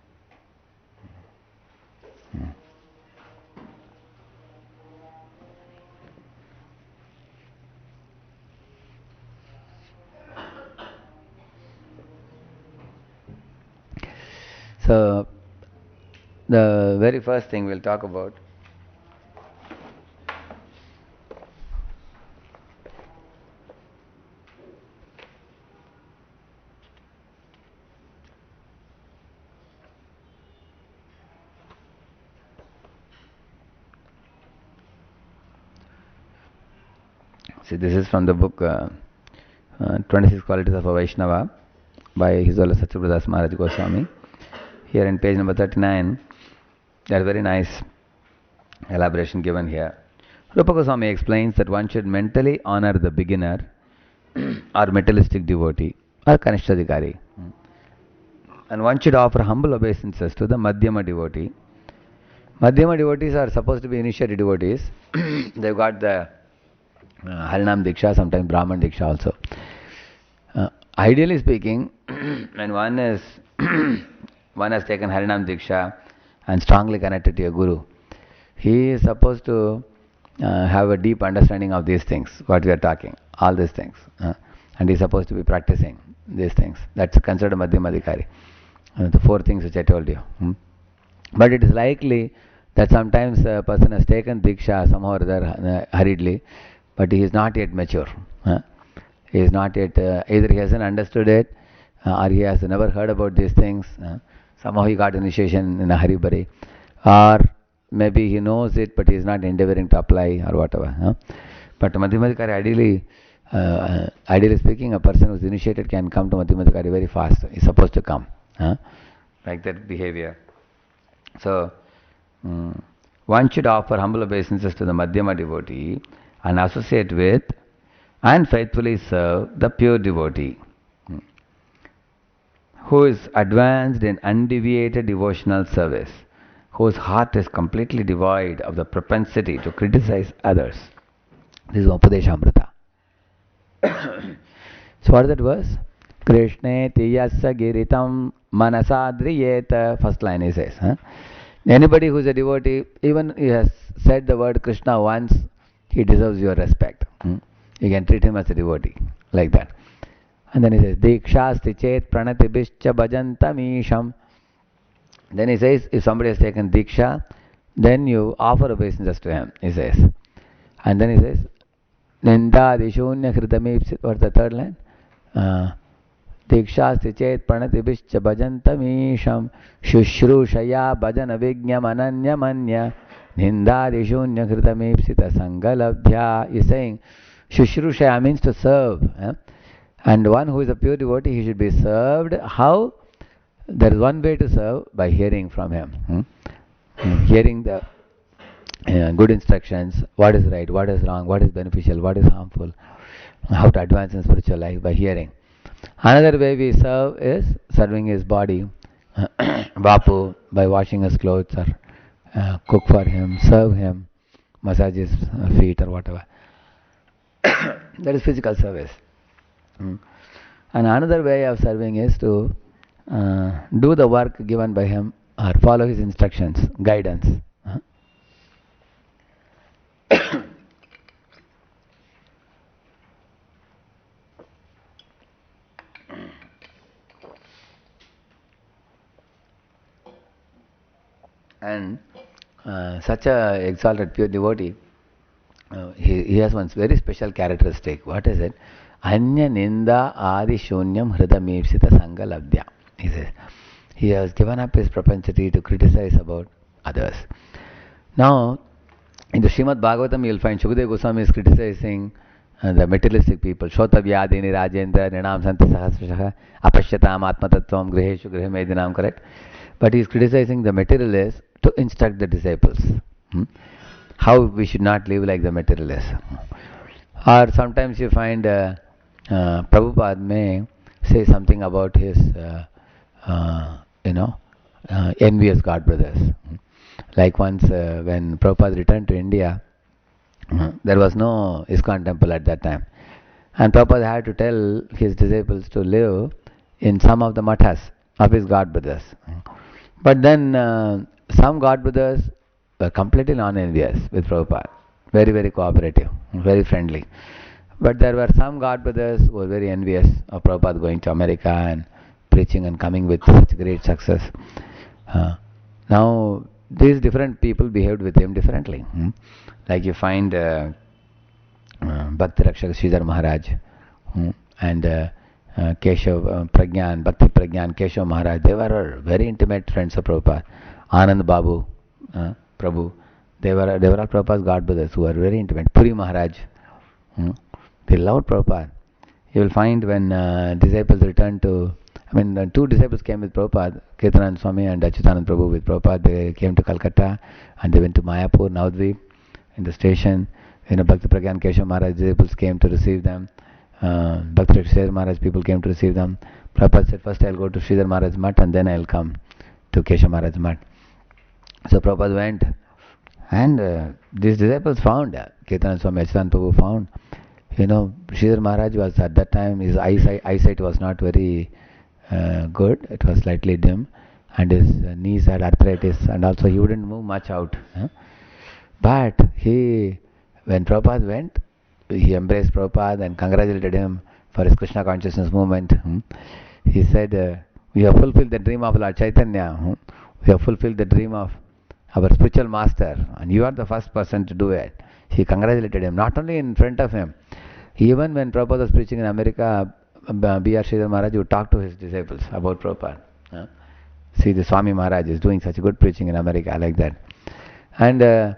Speaker 1: So, the very first thing we'll talk about see, this is from the book 26 Qualities of a Vaishnava by His Holiness Satyavrata Maharaj Goswami. Here in page number 39, there is very nice elaboration given here. Rupa Goswami explains that one should mentally honor the beginner or materialistic devotee or Kanishthadikari. And one should offer humble obeisances to the Madhyama devotee. Madhyama devotees are supposed to be initiated devotees. They've got the Harinam Diksha, sometimes Brahman Diksha also. Ideally speaking, when one is one has taken Harinam Diksha and strongly connected to a guru, he is supposed to have a deep understanding of these things, what we are talking, all these things. And he is supposed to be practicing these things. That's considered Madhyamadikari. The four things which I told you. But it is likely that sometimes a person has taken Diksha somehow or other hurriedly, but he is not yet mature. He is not yet, either he hasn't understood it, or he has never heard about these things. Somehow he got initiation in a hurry, or maybe he knows it, but he is not endeavoring to apply or whatever. But Madhyamadikari, ideally speaking, a person who is initiated can come to Madhyamadikari very fast. He is supposed to come. Like that behavior. So, one should offer humble obeisances to the Madhyama devotee and associate with and faithfully serve the pure devotee who is advanced in undeviated devotional service, whose heart is completely devoid of the propensity to criticize others. This is Upadeshamrita. So what is that verse? Krishne tiyassa giritam manasadriyeta. First line he says. Anybody who is a devotee, even he has said the word Krishna once, he deserves your respect. You can treat him as a devotee, like that. And then he says, Dikshasti chet pranatibhischa bhajantamisham. Then he says, if somebody has taken Diksha, then you offer obeisances to him, he says. And then he says, Nindadishunya hritamipsit. What's the third line? Dikshasti chet pranatibhischa bhajantamisham shushrushaya bhajana vigyam ananya manya nindadishunya hritamipsita sangalabhya. He's saying, Shushrushaya means to serve. And one who is a pure devotee, he should be served. How? There is one way to serve, by hearing from him. Hearing the good instructions, what is right, what is wrong, what is beneficial, what is harmful, how to advance in spiritual life, by hearing. Another way we serve is serving his body, Bapu, by washing his clothes or cook for him, serve him, massage his feet or whatever. That is physical service. And another way of serving is to do the work given by him or follow his instructions, guidance. And such a exalted pure devotee, he has one very special characteristic. What is it? Anya ninda adi shunyam hridamipsita sangalabdya. He says, he has given up his propensity to criticize about others. Now, in the Srimad Bhagavatam, you will find Shukadeva Goswami is criticizing the materialistic people. Shotavyadini Rajendra Nrinam Santi Sahasrashaha Apashyatam Atmatattvam Griheshu Grihimedinam, correct? But he is criticizing the materialists to instruct the disciples. How we should not live like the materialists. Or sometimes you find Prabhupada may say something about his, you know, envious God brothers. Like once when Prabhupada returned to India, there was no ISKCON temple at that time. And Prabhupada had to tell his disciples to live in some of the mathas of his God brothers. But then some God brothers were completely non-envious with Prabhupada. Very, very cooperative, very friendly. But there were some God brothers who were very envious of Prabhupada going to America and preaching and coming with such great success. Uh, Now, these different people behaved with him differently. Like you find Bhakti Rakshak Sridhar Maharaj and Keshav Pragyan, Bhakti Pragyan, Keshav Maharaj, they were very intimate friends of Prabhupada. Anand Babu, Prabhu, they were all Prabhupada's God brothers who were very intimate. Puri Maharaj, they loved Prabhupada. You will find when disciples returned to, two disciples came with Prabhupada, Ketanand Swami and Achyutanand Prabhu with Prabhupada. They came to Calcutta and they went to Mayapur, Navadvip, in the station. Bhakti Pragyan Keshav Maharaj disciples came to receive them. Bhakti Sridhar Maharaj people came to receive them. Prabhupada said, first I'll go to Sridhar Maharaj Mat and then I'll come to Keshav Maharaj Mat. So Prabhupada went and these disciples found, Ketanand Swami, Achyutanand Prabhu found, Sridhar Maharaj was at that time, his eyesight was not very good, it was slightly dim, and his knees had arthritis, and also he wouldn't move much out. But when Prabhupada went, he embraced Prabhupada and congratulated him for his Krishna consciousness movement. He said, we have fulfilled the dream of Lord Chaitanya. We have fulfilled the dream of our spiritual master, and you are the first person to do it. He congratulated him, not only in front of him. Even when Prabhupada was preaching in America, B.R. Sridhar Maharaj would talk to his disciples about Prabhupada. See, the Swami Maharaj is doing such good preaching in America, like that. And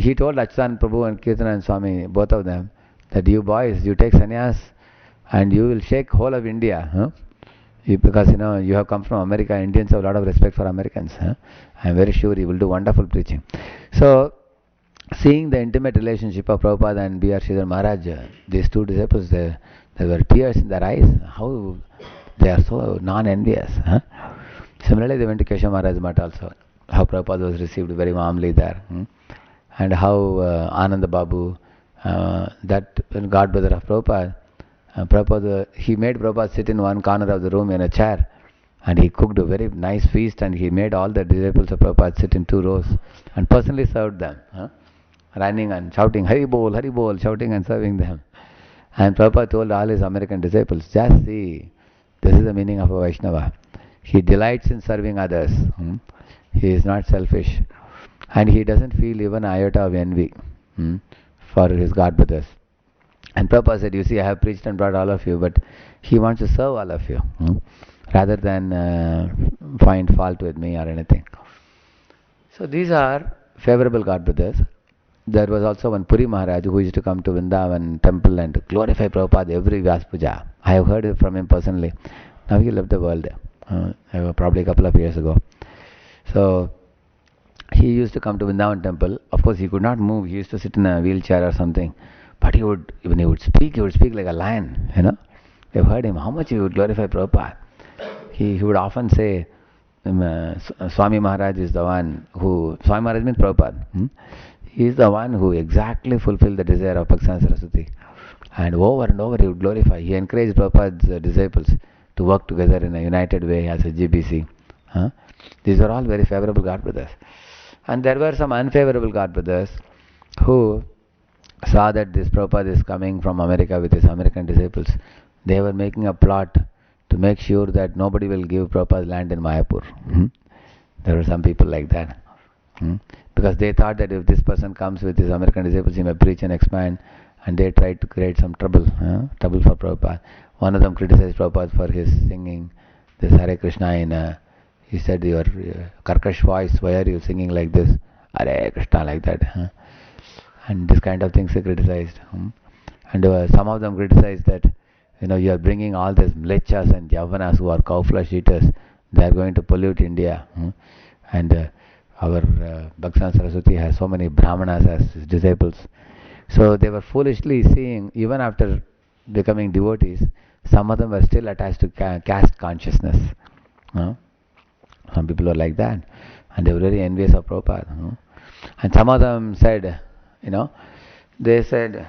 Speaker 1: he told Achyutanand Prabhu and Kirtanand Swami, both of them, that you boys, you take sannyas and you will shake whole of India. Because you have come from America. Indians have a lot of respect for Americans. I am very sure you will do wonderful preaching. So, seeing the intimate relationship of Prabhupada and B.R. Sridhar Maharaj, these two disciples, there were tears in their eyes. How they are so non-envious. Similarly, they went to Keshav Maharaj Mat also. How Prabhupada was received very warmly there. And how Ananda Babu, that God brother of Prabhupada, Prabhupada, he made Prabhupada sit in one corner of the room in a chair, and he cooked a very nice feast, and he made all the disciples of Prabhupada sit in 2 rows and personally served them, running and shouting, Hari Bol, shouting and serving them. And Prabhupada told all his American disciples, just see, this is the meaning of a Vaishnava. He delights in serving others. He is not selfish. And he doesn't feel even an iota of envy for his God brothers. And Prabhupada said, you see, I have preached and brought all of you, but he wants to serve all of you, rather than find fault with me or anything. So these are favorable God brothers. There was also one Puri Maharaj who used to come to Vrindavan temple and glorify Prabhupada every Vyas Puja. I have heard it from him personally. Now he left the world, probably a couple of years ago. So he used to come to Vrindavan temple. Of course, he could not move. He used to sit in a wheelchair or something. But when he would speak like a lion, You've heard him, how much he would glorify Prabhupada. He would often say, Swami Maharaj is the one who, Swami Maharaj means Prabhupada. He is the one who exactly fulfilled the desire of Bhakti Saraswati. And over he would glorify. He encouraged Prabhupada's disciples to work together in a united way as a GBC. These are all very favorable God brothers. And there were some unfavorable God brothers who saw that this Prabhupada is coming from America with his American disciples. They were making a plot to make sure that nobody will give Prabhupada's land in Mayapur. There were some people like that. Because they thought that if this person comes with his American disciples, he may preach and expand, and they tried to create some trouble for Prabhupada. One of them criticized Prabhupada for his singing this Hare Krishna he said, your karkash voice, why are you singing like this? Hare Krishna, like that. And this kind of things they criticized. And some of them criticized that, you are bringing all these mlechas and javanas who are cow flesh eaters. They are going to pollute India. And our Bhakti Saraswati has so many brahmanas as his disciples. So they were foolishly seeing, even after becoming devotees, some of them were still attached to caste consciousness. Huh? Some people were like that, and they were very envious of Prabhupada. And some of them said, you know, they said,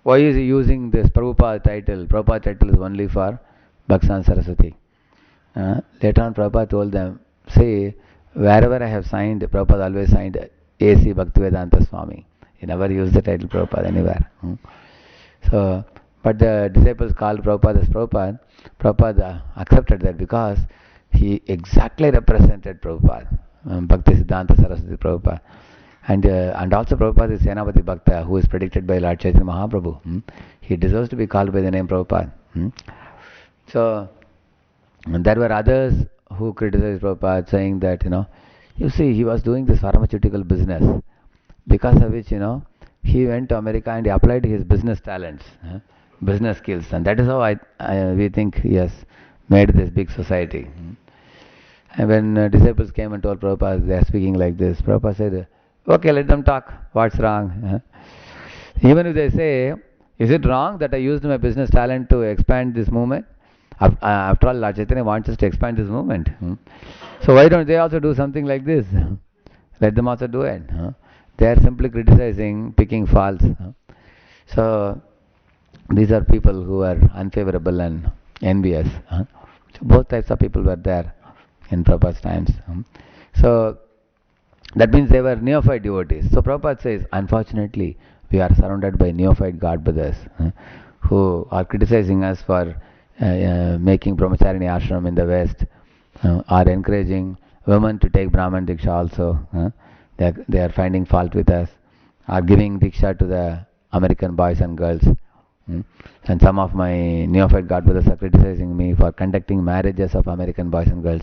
Speaker 1: why is he using this Prabhupada title? Prabhupada title is only for Bhaksan Saraswati. Later on, Prabhupada told them, see, wherever I have signed, Prabhupada always signed A.C. Bhaktivedanta Swami. He never used the title Prabhupada anywhere. So, but the disciples called Prabhupada as Prabhupada. Prabhupada accepted that because he exactly represented Prabhupada, Bhakti Siddhanta Saraswati Prabhupada. And also Prabhupada is Senapati Bhakta, who is predicted by Lord Chaitanya Mahaprabhu. He deserves to be called by the name Prabhupada. So, and there were others who criticized Prabhupada, saying that, you see, he was doing this pharmaceutical business, because of which, he went to America and he applied his business talents, business skills, and that is how we think he has made this big society. And when disciples came and told Prabhupada they are speaking like this, Prabhupada said, okay, let them talk, what's wrong? Even if they say, is it wrong that I used my business talent to expand this movement? After all, Lord Chaitanya wants us to expand this movement. So why don't they also do something like this? Let them also do it. They are simply criticizing, picking faults. So these are people who are unfavorable and envious. So both types of people were there in Prabhupada's times. So that means they were neophyte devotees. So Prabhupada says, unfortunately, we are surrounded by neophyte God brothers who are criticizing us for making brahmacharini ashram in the West, are encouraging women to take Brahman Diksha also. They are finding fault with us, are giving Diksha to the American boys and girls. And some of my neophyte God brothers are criticizing me for conducting marriages of American boys and girls.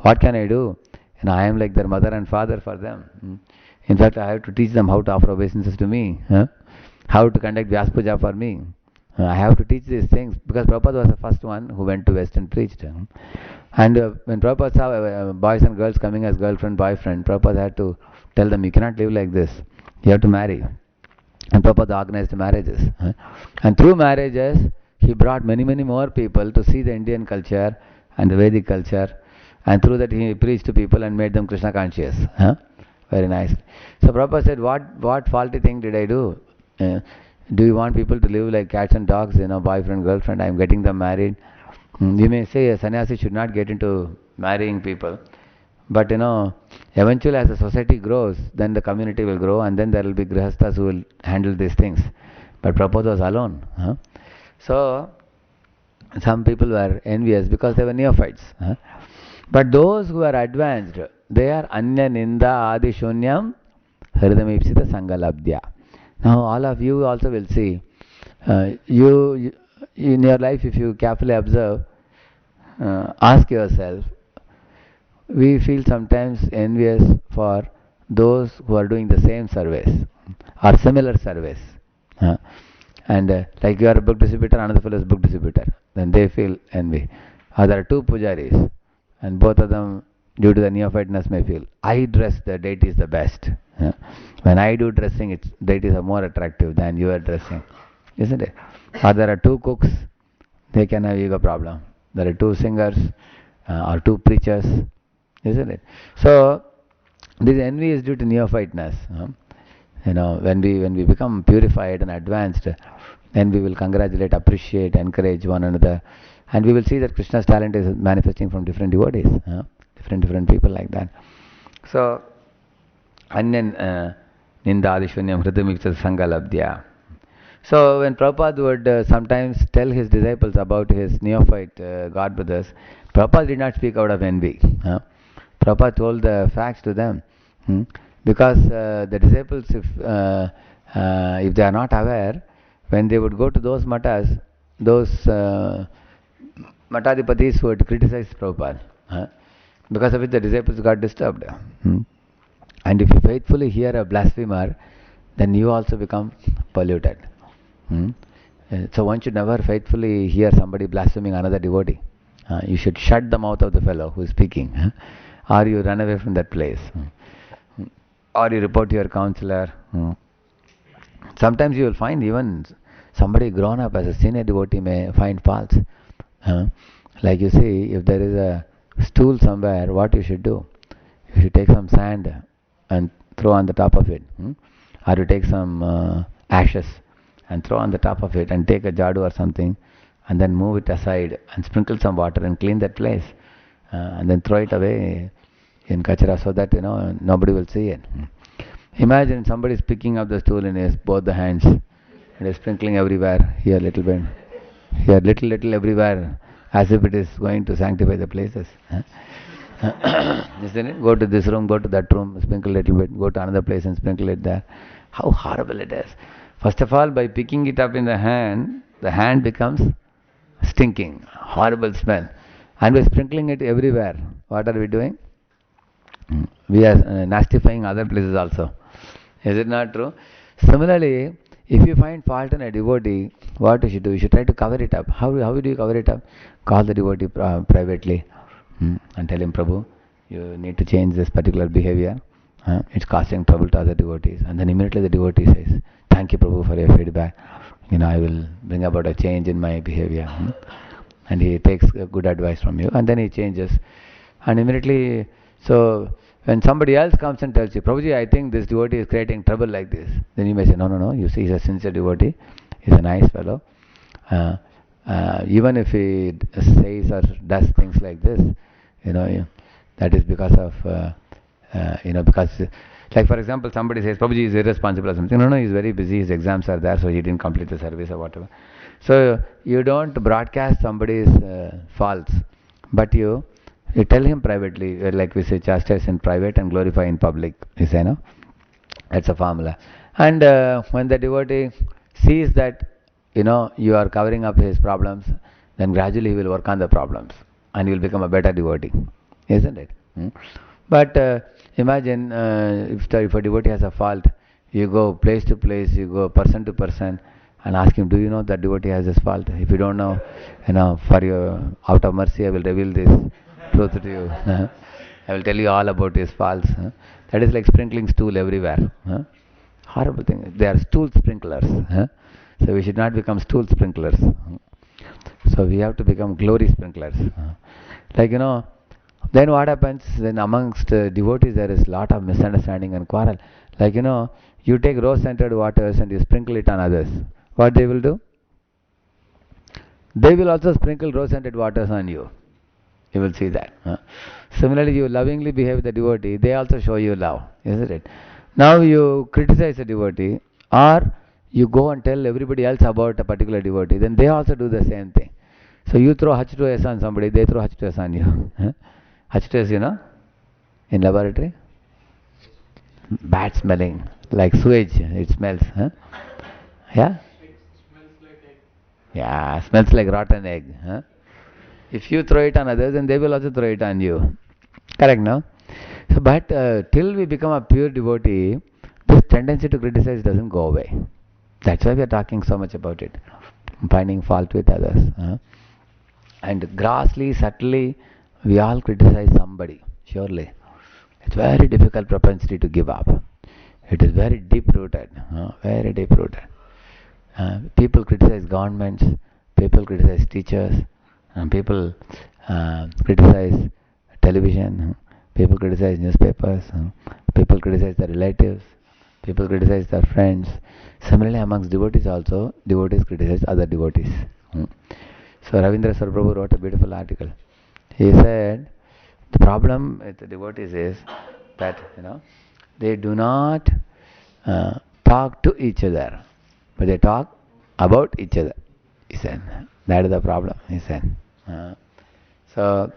Speaker 1: What can I do? I am like their mother and father for them. In fact, I have to teach them how to offer obeisances to me, how to conduct Vyas Puja for me. I have to teach these things because Prabhupada was the first one who went to West and preached. And when Prabhupada saw boys and girls coming as girlfriend, boyfriend, Prabhupada had to tell them, you cannot live like this. You have to marry. And Prabhupada organized marriages. And through marriages, he brought many, many more people to see the Indian culture and the Vedic culture. And through that he preached to people and made them Krishna conscious. Very nice. So Prabhupada said, what faulty thing did I do? Do you want people to live like cats and dogs, boyfriend, girlfriend, I am getting them married? You may say a sannyasi should not get into marrying people. But eventually as the society grows, then the community will grow and then there will be grihasthas who will handle these things. But Prabhupada was alone. So some people were envious because they were neophytes. But those who are advanced, they are anya ninda adi shunyam hridamipsita sangalabdya. Now all of you also will see, you in your life, if you carefully observe, ask yourself, we feel sometimes envious for those who are doing the same service or similar service. And like you are a book distributor, another fellow is book distributor, then they feel envy. Or there are two pujaris, and both of them, due to the neophyteness, may feel, I dress the deities the best. When I do dressing, deities are more attractive than you are dressing. Isn't it? Or there are two cooks, they can have ego problem. There are two singers or two preachers. Isn't it? So this envy is due to neophyteness. When we become purified and advanced, then we will congratulate, appreciate, encourage one another, and we will see that Krishna's talent is manifesting from different devotees, different people like that. So, anyan nindadishunyam hridamiksa sangalabdya. So when Prabhupada would sometimes tell his disciples about his neophyte God brothers, Prabhupada did not speak out of envy. Prabhupada told the facts to them. Because the disciples, if they are not aware, when they would go to those matas, those matadipatis would criticize Prabhupada. Because of which the disciples got disturbed. And if you faithfully hear a blasphemer, then you also become polluted. So one should never faithfully hear somebody blaspheming another devotee. You should shut the mouth of the fellow who is speaking. Or you run away from that place. Or you report to your counselor. Sometimes you will find even somebody grown up as a senior devotee may find faults. Uh, like you see, if there is a stool somewhere, what you should do? You should take some sand and throw on the top of it. Or you take some ashes and throw on the top of it, and take a jadu or something and then move it aside and sprinkle some water and clean that place. And then throw it away in kachara so that nobody will see it. Imagine somebody is picking up the stool in his both the hands and is sprinkling everywhere, here little bit, here little everywhere, as if it is going to sanctify the places. Isn't it? Go to this room, go to that room, sprinkle a little bit, go to another place and sprinkle it there. How horrible it is. First of all, by picking it up in the hand becomes stinking, horrible smell. And we're sprinkling it everywhere. What are we doing? We are nastifying other places also. Is it not true? Similarly, if you find fault in a devotee, what you should do? You should try to cover it up. How do you cover it up? Call the devotee privately and tell him, Prabhu, you need to change this particular behavior. It's causing trouble to other devotees. And then immediately the devotee says, thank you, Prabhu, for your feedback. I will bring about a change in my behavior. And he takes good advice from you, and then he changes. And immediately, so when somebody else comes and tells you, Prabhuji, I think this devotee is creating trouble like this, then you may say, no, you see, he's a sincere devotee, he's a nice fellow. Even if he says or does things like this, that is because of, because, like for example, somebody says, Prabhuji is irresponsible or something. No, he's very busy, his exams are there, so he didn't complete the service or whatever. So you don't broadcast somebody's faults, but you tell him privately, like we say, chastise in private and glorify in public. You say, no? That's a formula. And when the devotee sees that, you are covering up his problems, then gradually he will work on the problems and he will become a better devotee. Isn't it? But imagine if a devotee has a fault, you go place to place, you go person to person, and ask him, do you know that devotee has this fault? If you don't know, for your, out of mercy, I will reveal this truth to you. I will tell you all about his faults. That is like sprinkling stool everywhere. Horrible thing. They are stool sprinklers. So we should not become stool sprinklers. So we have to become glory sprinklers. Like, then what happens? Then amongst devotees there is lot of misunderstanding and quarrel. Like, you take rose-scented waters and you sprinkle it on others. What they will do? They will also sprinkle rose-scented waters on you. You will see that. Similarly, you lovingly behave with the devotee, they also show you love, isn't it? Now you criticize a devotee, or you go and tell everybody else about a particular devotee, then they also do the same thing. So you throw H2S on somebody, they throw H2S on you. H2S, in laboratory? Bad smelling, like sewage, it smells. Yeah? Yeah, smells like rotten egg. If you throw it on others, then they will also throw it on you. Correct, no? So, but till we become a pure devotee, this tendency to criticize doesn't go away. That's why we are talking so much about it. Finding fault with others. And grossly, subtly, we all criticize somebody, surely. It's very difficult propensity to give up. It is very deep-rooted, very deep-rooted. People criticize governments, people criticize teachers, people criticize television, people criticize newspapers, people criticize their relatives, people criticize their friends. Similarly, amongst devotees also, devotees criticize other devotees. So Ravindra Sarprabhu wrote a beautiful article. He said, the problem with the devotees is that, they do not talk to each other, but they talk about each other. He said, that is the problem, he said. So,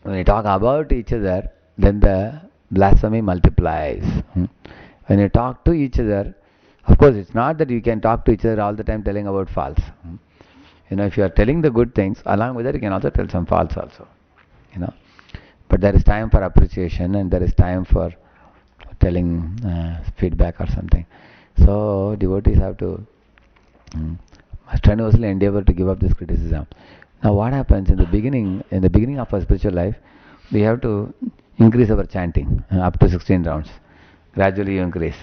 Speaker 1: when you talk about each other, then the blasphemy multiplies. When you talk to each other, of course, it's not that you can talk to each other all the time telling about faults. If you are telling the good things, along with that, you can also tell some faults also. But there is time for appreciation and there is time for telling feedback or something. So, devotees have to strenuously endeavor to give up this criticism. Now what happens in the beginning of our spiritual life, we have to increase our chanting up to 16 rounds. Gradually you increase.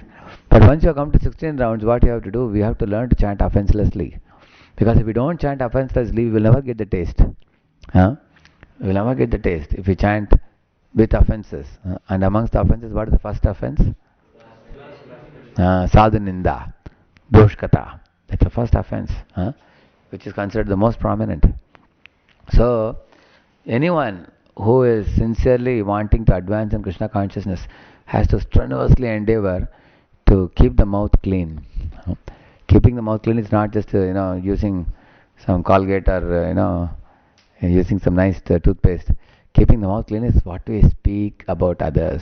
Speaker 1: But once you come to 16 rounds, what you have to do, we have to learn to chant offenselessly. Because if we don't chant offenselessly, we will never get the taste. Huh? We will never get the taste if we chant with offenses. And amongst the offenses, what is the first offense? Sadhuninda, Doshkata. That's the first offense, which is considered the most prominent. So, anyone who is sincerely wanting to advance in Krishna consciousness has to strenuously endeavor to keep the mouth clean. Keeping the mouth clean is not just using some Colgate or using some nice toothpaste. Keeping the mouth clean is what we speak about others.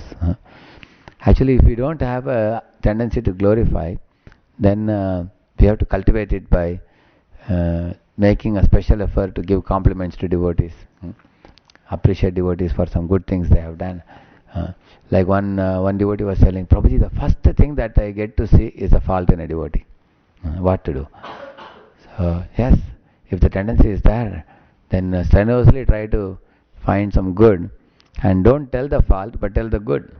Speaker 1: Actually, if we don't have a tendency to glorify, then we have to cultivate it by making a special effort to give compliments to devotees. Appreciate devotees for some good things they have done. Like one devotee was telling, Prabhuji, the first thing that I get to see is a fault in a devotee. What to do? So, yes, if the tendency is there, then strenuously try to find some good and don't tell the fault but tell the good.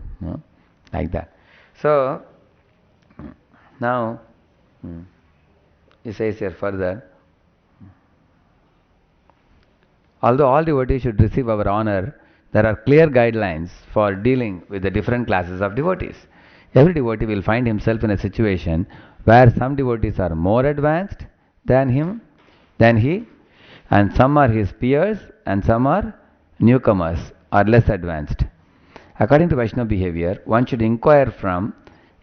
Speaker 1: Like that. So, now, he says here further, although all devotees should receive our honor, there are clear guidelines for dealing with the different classes of devotees. Every devotee will find himself in a situation where some devotees are more advanced than he, and some are his peers, and some are newcomers or less advanced. According to Vaishnava behavior, one should inquire from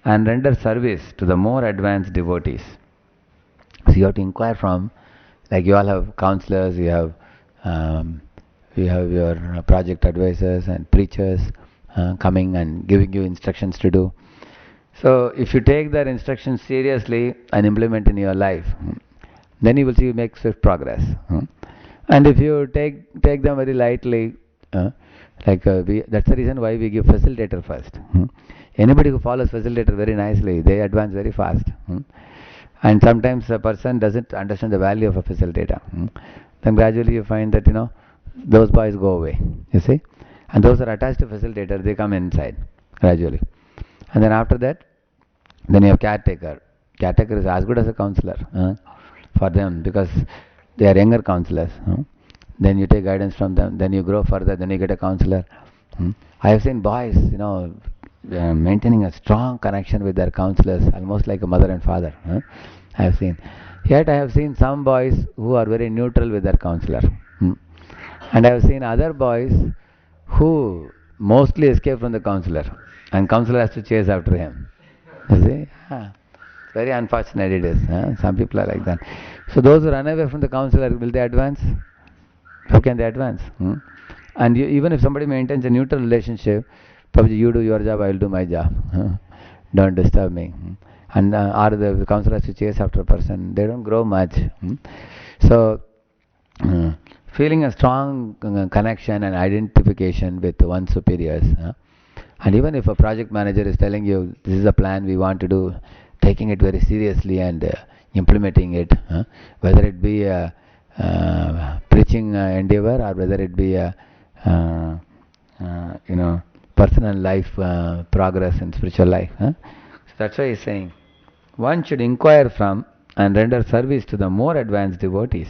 Speaker 1: and render service to the more advanced devotees. So you have to inquire from, like you all have counselors, you have your project advisors and preachers coming and giving you instructions to do. So if you take their instructions seriously and implement in your life, then you will see you make swift progress. And if you take them very lightly, that's the reason why we give facilitator first. Anybody who follows facilitator very nicely, they advance very fast. And sometimes a person doesn't understand the value of a facilitator. Then gradually you find that those boys go away. You see, and those are attached to facilitator, they come inside gradually. And then after that, then you have caretaker. Caretaker is as good as a counselor for them because they are younger counselors. Then you take guidance from them. Then you grow further. Then you get a counselor. I have seen boys, maintaining a strong connection with their counselors, almost like a mother and father. I have seen. Yet I have seen some boys who are very neutral with their counselor. And I have seen other boys who mostly escape from the counselor, and counselor has to chase after him. You see? Very unfortunate it is. Some people are like that. So those who run away from the counselor, will they advance? How can they advance? And even if somebody maintains a neutral relationship, probably you do your job, I will do my job. Don't disturb me. And or the counselor has to chase after a person, they don't grow much. So, feeling a strong connection and identification with one's superiors. And even if a project manager is telling you, this is a plan we want to do, taking it very seriously and implementing it, whether it be a preaching endeavor or whether it be a personal life progress in spiritual life. So that's why he's saying, one should inquire from and render service to the more advanced devotees.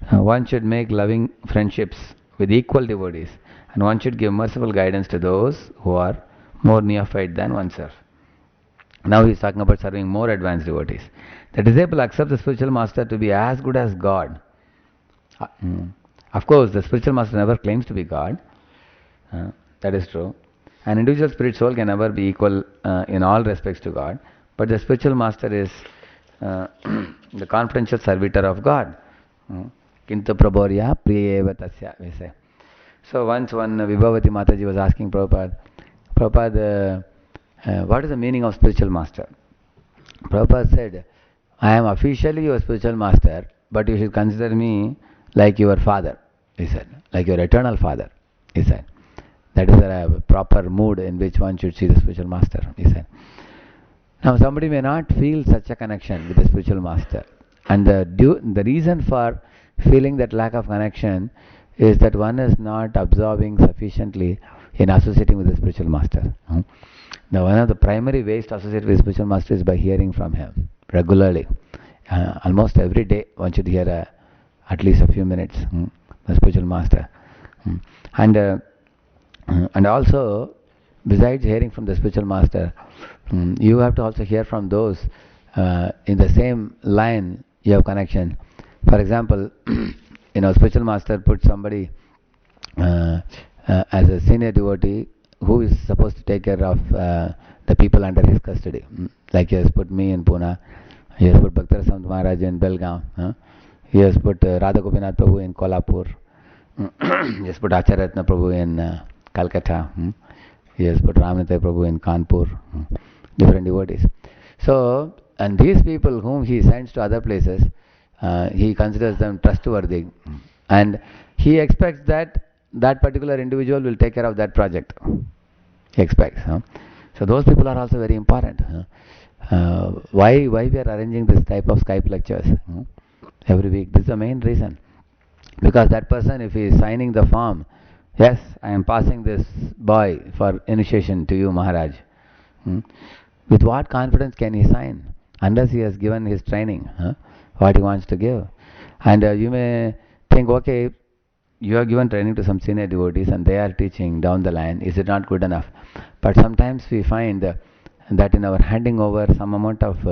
Speaker 1: One should make loving friendships with equal devotees, and one should give merciful guidance to those who are more neophyte than oneself. Now he is talking about serving more advanced devotees. The disciple accepts the spiritual master to be as good as God. Of course, the spiritual master never claims to be God. That is true. An individual spirit soul can never be equal in all respects to God, but the spiritual master is the confidential servitor of God. Kintu prabhorya priyeva tasya, we say. So once one Vibhavati Mataji was asking Prabhupada, what is the meaning of spiritual master? Prabhupada said, I am officially your spiritual master, but you should consider me like your father, he said, like your eternal father, he said. That is a proper mood in which one should see the spiritual master, he said. Now somebody may not feel such a connection with the spiritual master, and the reason for feeling that lack of connection is that one is not absorbing sufficiently in associating with the spiritual master. Now, one of the primary ways to associate with spiritual master is by hearing from him regularly. Almost every day, one should hear at least a few minutes the spiritual master. And and also, besides hearing from the spiritual master, you have to also hear from those in the same line you have connection. For example, spiritual master put somebody as a senior devotee who is supposed to take care of the people under his custody. Like he has put me in Pune, he has put Bhaktar Sant Maharaj in Belgaum, he has put Radha Gopinath Prabhu in Kolhapur, he has put Acharatna Prabhu in Calcutta, he has put Ramanatha Prabhu in Kanpur, different devotees. So, and these people whom he sends to other places, he considers them trustworthy, and he expects that that particular individual will take care of that project. He expects. So those people are also very important. Why we are arranging this type of Skype lectures every week? This is the main reason. Because that person, if he is signing the form, yes, I am passing this boy for initiation to you, Maharaj. With what confidence can he sign? Unless he has given his training, what he wants to give. And you may think, okay, you have given training to some senior devotees and they are teaching down the line. Is it not good enough? But sometimes we find that in our handing over, some amount of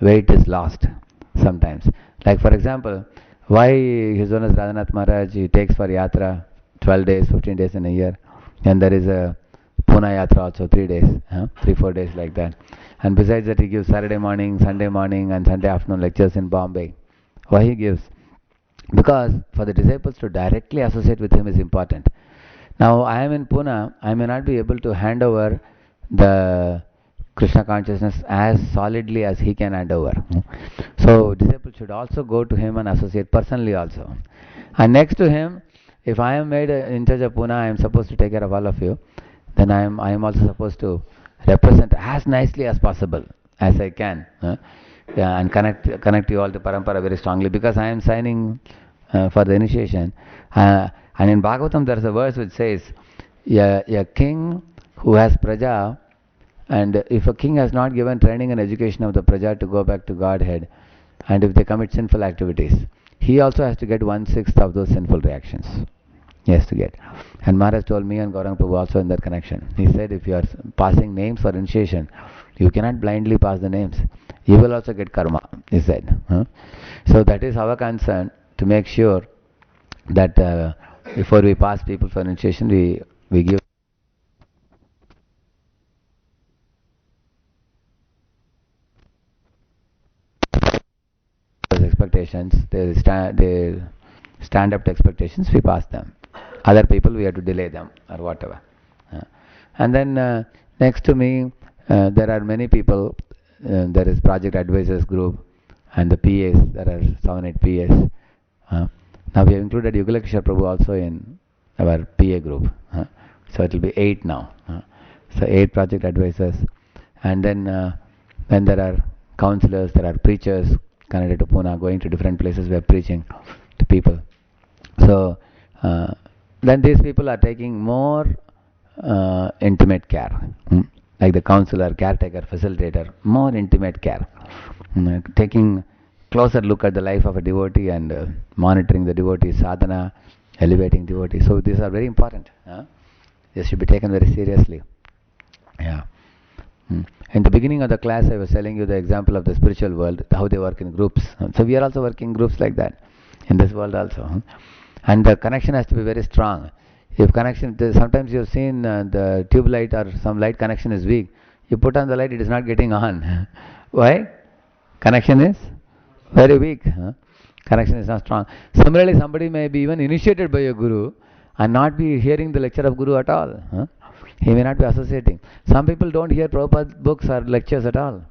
Speaker 1: weight is lost sometimes. Like for example, why His Holiness Radhanath Maharaj, he takes for yatra 12 days, 15 days in a year, and there is a Pune yatra also 3 days, 3-4 days like that. And besides that, he gives Saturday morning, Sunday morning and Sunday afternoon lectures in Bombay. Why he gives? Because for the disciples to directly associate with him is important. Now I am in Pune, I may not be able to hand over the Krishna consciousness as solidly as he can hand over. So disciples should also go to him and associate personally also. And next to him, if I am made in charge of Pune, I am supposed to take care of all of you, then I am also supposed to represent as nicely as possible as I can. Yeah, and connect you all to Parampara very strongly, because I am signing for the initiation. And in Bhagavatam there is a verse which says, a king who has praja, and if a king has not given training and education of the praja to go back to Godhead, and if they commit sinful activities, he also has to get 1/6 of those sinful reactions. He has to get. And Maharaj told me and Gauranga Prabhu also in that connection. He said, if you are passing names for initiation, you cannot blindly pass the names. You will also get karma, he said. So that is our concern, to make sure that before we pass people for initiation, we give those expectations, they stand up to expectations, we pass them. Other people, we have to delay them or whatever. And then next to me, there are many people. There is project advisors group and the PAs. There are 7-8 PAs. Now we have included Yugalakishar Prabhu also in our PA group. So it will be 8 now. So 8 project advisors. And then there are counselors, there are preachers connected to Pune, going to different places, we are preaching to people. So then these people are taking more intimate care, like the counselor, caretaker, facilitator, more intimate care, taking closer look at the life of a devotee and monitoring the devotee sadhana, elevating devotees. So these are very important. They should be taken very seriously. Yeah. In the beginning of the class, I was telling you the example of the spiritual world, how they work in groups. So we are also working in groups like that in this world also. And the connection has to be very strong. If connection, sometimes you've seen the tube light or some light connection is weak. You put on the light, it is not getting on. Why? Connection is very weak. Connection is not strong. Similarly, somebody may be even initiated by a guru and not be hearing the lecture of guru at all. He may not be associating. Some people don't hear Prabhupada's books or lectures at all.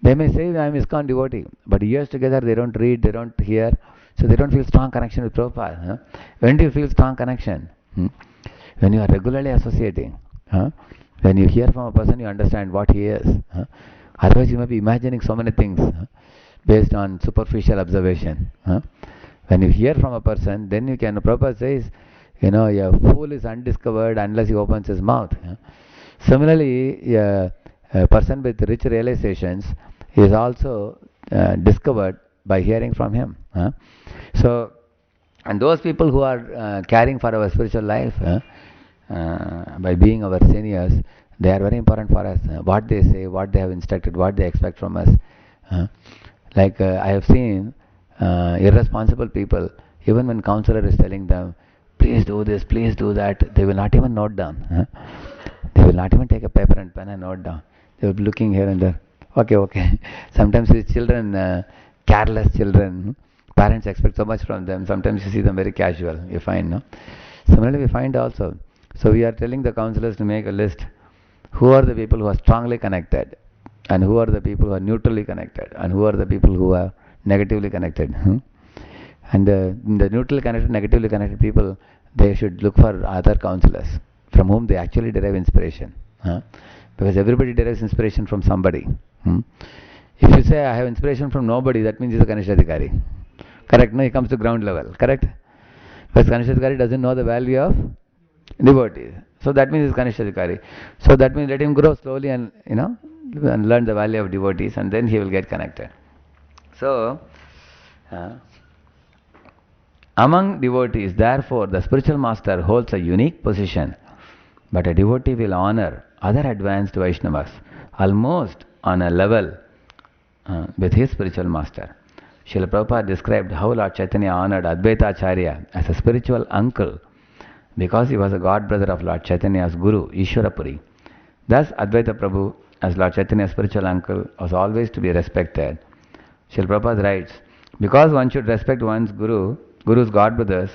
Speaker 1: They may say, I am ISKCON devotee, but years together they don't read, they don't hear, so they don't feel strong connection with Prabhupada. When do you feel strong connection? When you are regularly associating. When you hear from a person, you understand what he is. Otherwise, you may be imagining so many things based on superficial observation. When you hear from a person, then you can, Prabhupada says, a fool is undiscovered unless he opens his mouth. Similarly, a person with rich realizations is also discovered by hearing from him. So, and those people who are caring for our spiritual life by being our seniors, they are very important for us. What they say, what they have instructed, what they expect from us. Uh, I have seen irresponsible people, even when counselor is telling them, please do this, please do that, they will not even note down. They will not even take a paper and pen and note down. They will be looking here and there. Okay, okay. Sometimes these children, careless children, parents expect so much from them. Sometimes you see them very casual. You find, no? Similarly, we find also. So we are telling the counselors to make a list. Who are the people who are strongly connected, and who are the people who are neutrally connected, and who are the people who are negatively connected. And the neutrally connected, negatively connected people, they should look for other counselors from whom they actually derive inspiration. Because everybody derives inspiration from somebody. If you say, I have inspiration from nobody, that means he's a Kanishadhikari. Correct? No, he comes to ground level. Correct? Because Kanishadhikari doesn't know the value of devotees. So that means he's Kanishadhikari. So that means let him grow slowly and, and learn the value of devotees, and then he will get connected. So, among devotees, therefore, the spiritual master holds a unique position, but a devotee will honor other advanced Vaishnavas almost on a level with his spiritual master. Srila Prabhupada described how Lord Chaitanya honored Advaita Acharya as a spiritual uncle because he was a god brother of Lord Chaitanya's Guru, Ishwarapuri. Thus, Advaita Prabhu, as Lord Chaitanya's spiritual uncle, was always to be respected. Srila Prabhupada writes, because one should respect one's Guru's god brothers,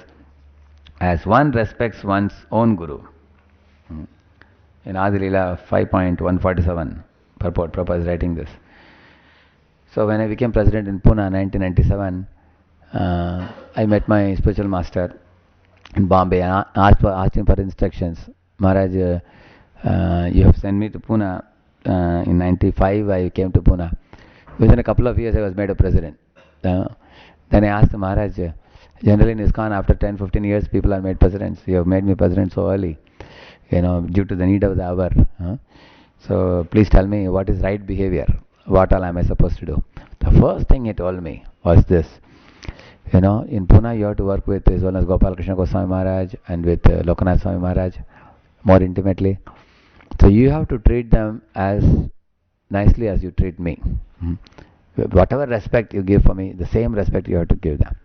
Speaker 1: as one respects one's own Guru. In Adilila 5.147, purport, Prabhupada is writing this. So when I became president in Pune in 1997, I met my spiritual master in Bombay and asked him for instructions. Maharaj, you have sent me to Pune. In 95, I came to Pune. Within a couple of years, I was made a president. Then I asked Maharaj, generally in ISKCON, after 10-15 years, people are made presidents. You have made me president so early, due to the need of the hour. So please tell me what is right behavior. What all am I supposed to do? The first thing he told me was this. In Pune, you have to work with as well as Gopal Krishna Goswami Maharaj and with Lokanath Swami Maharaj more intimately. So you have to treat them as nicely as you treat me. Whatever respect you give for me, the same respect you have to give them.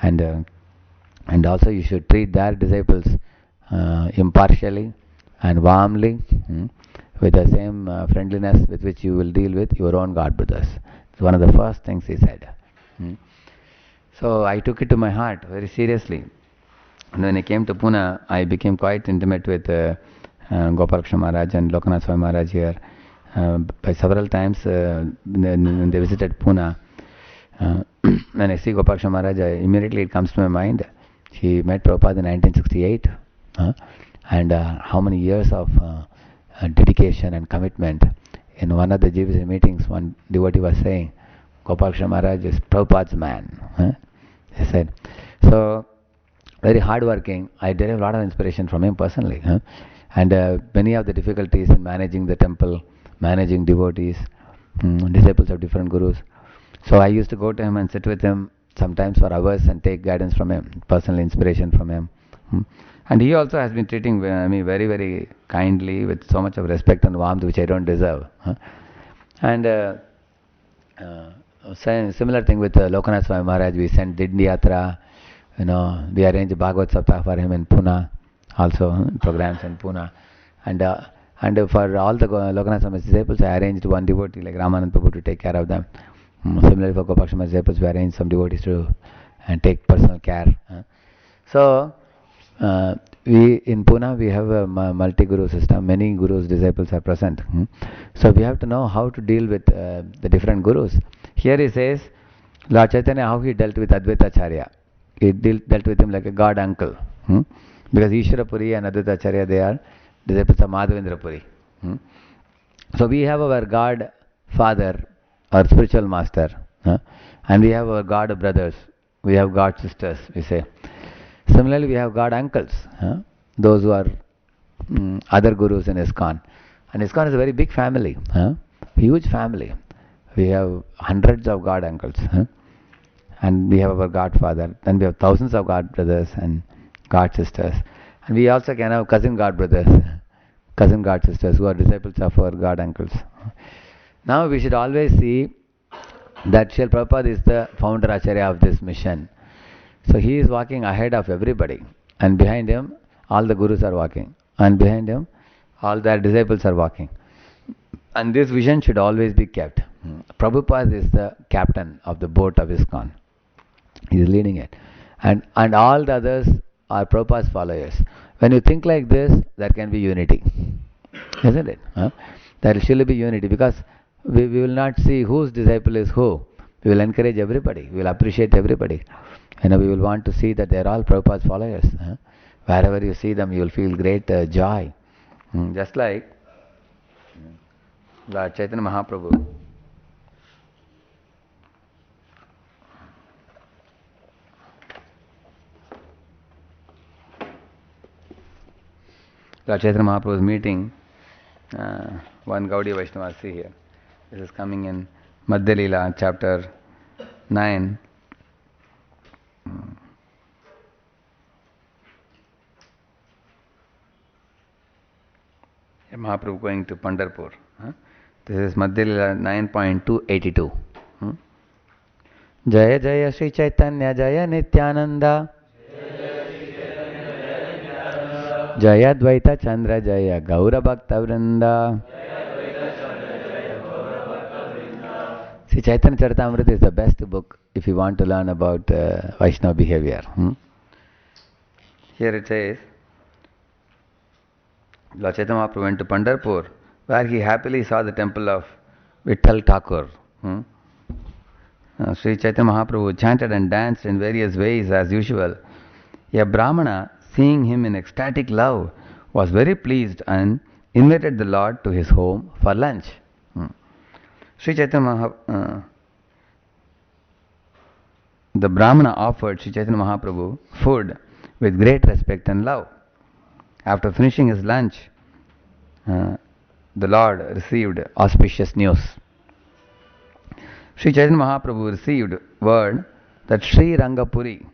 Speaker 1: And also you should treat their disciples impartially and warmly, with the same friendliness with which you will deal with your own god brothers. It's one of the first things he said. So I took it to my heart very seriously. And when I came to Pune, I became quite intimate with Gopal Krishna Maharaj and Lokanath Swami Maharaj here. By several times when they visited Pune, when I see Gopal Krishna Maharaj, immediately it comes to my mind. He met Prabhupada in 1968. And how many years of dedication and commitment. In one of the GBC meetings, one devotee was saying, Gopal Krishna Maharaj is Prabhupada's man. He said. So, very hardworking. I derived a lot of inspiration from him personally. And many of the difficulties in managing the temple, managing devotees, disciples of different gurus. So I used to go to him and sit with him sometimes for hours and take guidance from him, personal inspiration from him. And he also has been treating me very, very kindly with so much of respect and warmth which I don't deserve. And similar thing with Lokanath Swami Maharaj. We sent Dindi Yatra, we arranged Bhagavad Saptah for him in Pune, also programs in Pune. And for all the Lokanath Swami disciples, I arranged one devotee like Ramanand Prabhu to take care of them. Similarly for Gopal Krishna disciples, we arranged some devotees to take personal care. So, we in Pune we have a multi-guru system. Many gurus' disciples are present. So we have to know how to deal with the different gurus. Here he says, Lord Chaitanya, how he dealt with Advaita Acharya. He dealt with him like a god uncle. Because Ishwarapuri and Advaita Acharya, they are disciples of Madhavendra Puri. So we have our god father, our spiritual master, and we have our god brothers, we have god sisters, we say. Similarly, we have god uncles, those who are other gurus in ISKCON. And ISKCON is a very big family, huge family. We have hundreds of god uncles, and we have our godfather. Then we have thousands of god brothers and god sisters. And we also can have cousin god brothers, cousin god sisters who are disciples of our god uncles. Now we should always see that Srila Prabhupada is the founder Acharya of this mission. So he is walking ahead of everybody, and behind him all the gurus are walking, and behind him all their disciples are walking. And this vision should always be kept. Prabhupada is the captain of the boat of ISKCON. He is leading it. And all the others are Prabhupada's followers. When you think like this, there can be unity. Isn't it? There will surely be unity, because we will not see whose disciple is who. We will encourage everybody. We will appreciate everybody. We will want to see that they are all Prabhupada's followers. Wherever you see them, you will feel great joy. Just like Lord Chaitanya Mahaprabhu. Lord Chaitanya Mahaprabhu was meeting one Gaudiya Vaishnava. See here. This is coming in Madhya Leela, chapter 9. Mahaprabhu going to Pandharpur. This is Madhya Leela 9.282. Jaya Jaya Sri Chaitanya Jaya Nityananda Jaya Dvaita Chandra Jaya Gaura Bhakta Vrinda. See, Chaitanya Charitamrita is the best book if you want to learn about Vaishnava behavior. Here it says, Lord Chaitanya Mahaprabhu went to Pandharpur, where he happily saw the temple of Vitthal Thakur. Sri Chaitanya Mahaprabhu chanted and danced in various ways as usual. A Brahmana, seeing him in ecstatic love, was very pleased and invited the Lord to his home for lunch. Sri Chaitanya the Brahmana offered Sri Chaitanya Mahaprabhu food with great respect and love. After finishing his lunch, the Lord received auspicious news. Sri Chaitanya Mahaprabhu received word that Sri Rangapuri,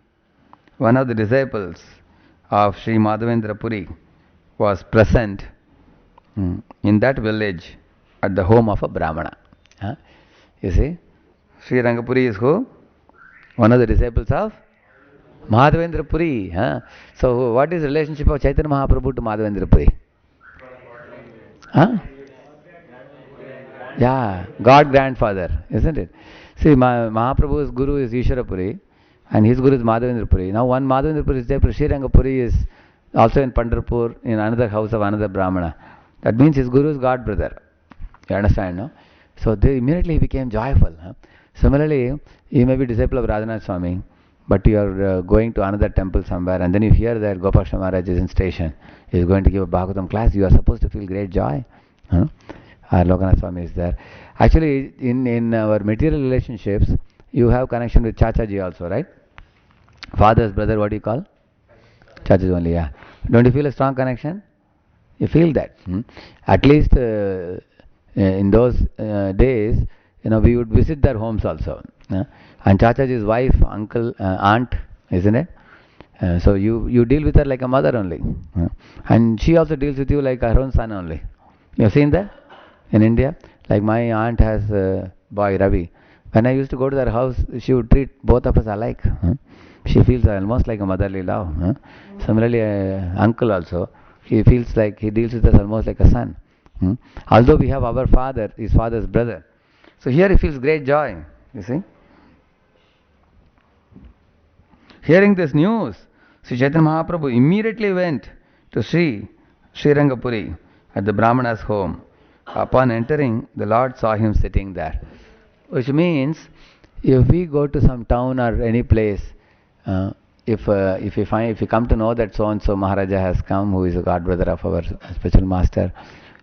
Speaker 1: one of the disciples of Sri Madhavendra Puri, was present in that village at the home of a Brahmana. You see, Sri Rangapuri is who? One of the disciples of Madhavendra Puri. So what is the relationship of Chaitanya Mahaprabhu to Madhavendra Puri? Yeah, God grandfather, isn't it? See, Mahaprabhu's guru is Ishvara Puri, and his guru is Madhavendra Puri. Now one Madhavendra Puri is there, Sri Rangapuri is also in Pandharpur, in another house of another Brahmana. That means his guru is God brother. You understand, no? So immediately he became joyful. Similarly, you may be disciple of Radhanath Swami, but you are going to another temple somewhere, and then you hear that Gopal Maharaj is in station. He is going to give a Bhagavatam class. You are supposed to feel great joy. Our Lokanath Swami is there. Actually, in our material relationships, you have connection with Chachaji also, right? Father's brother, what do you call? Chachaji only, yeah. Don't you feel a strong connection? You feel that. At least in those days, we would visit their homes also. And Chachaji's wife, uncle, aunt, isn't it? So you deal with her like a mother only. And she also deals with you like her own son only. You have seen that? In India, like my aunt has a boy, Ravi. When I used to go to their house, she would treat both of us alike. She feels almost like a motherly love. Similarly, uncle also, he feels like he deals with us almost like a son. Although we have our father, his father's brother. So here he feels great joy, you see. Hearing this news, Sri Chaitanya Mahaprabhu immediately went to Sri Rangapuri at the Brahmana's home. Upon entering, the Lord saw him sitting there. Which means, if we go to some town or any place, if we come to know that so and so Maharaja has come, who is a god brother of our spiritual master,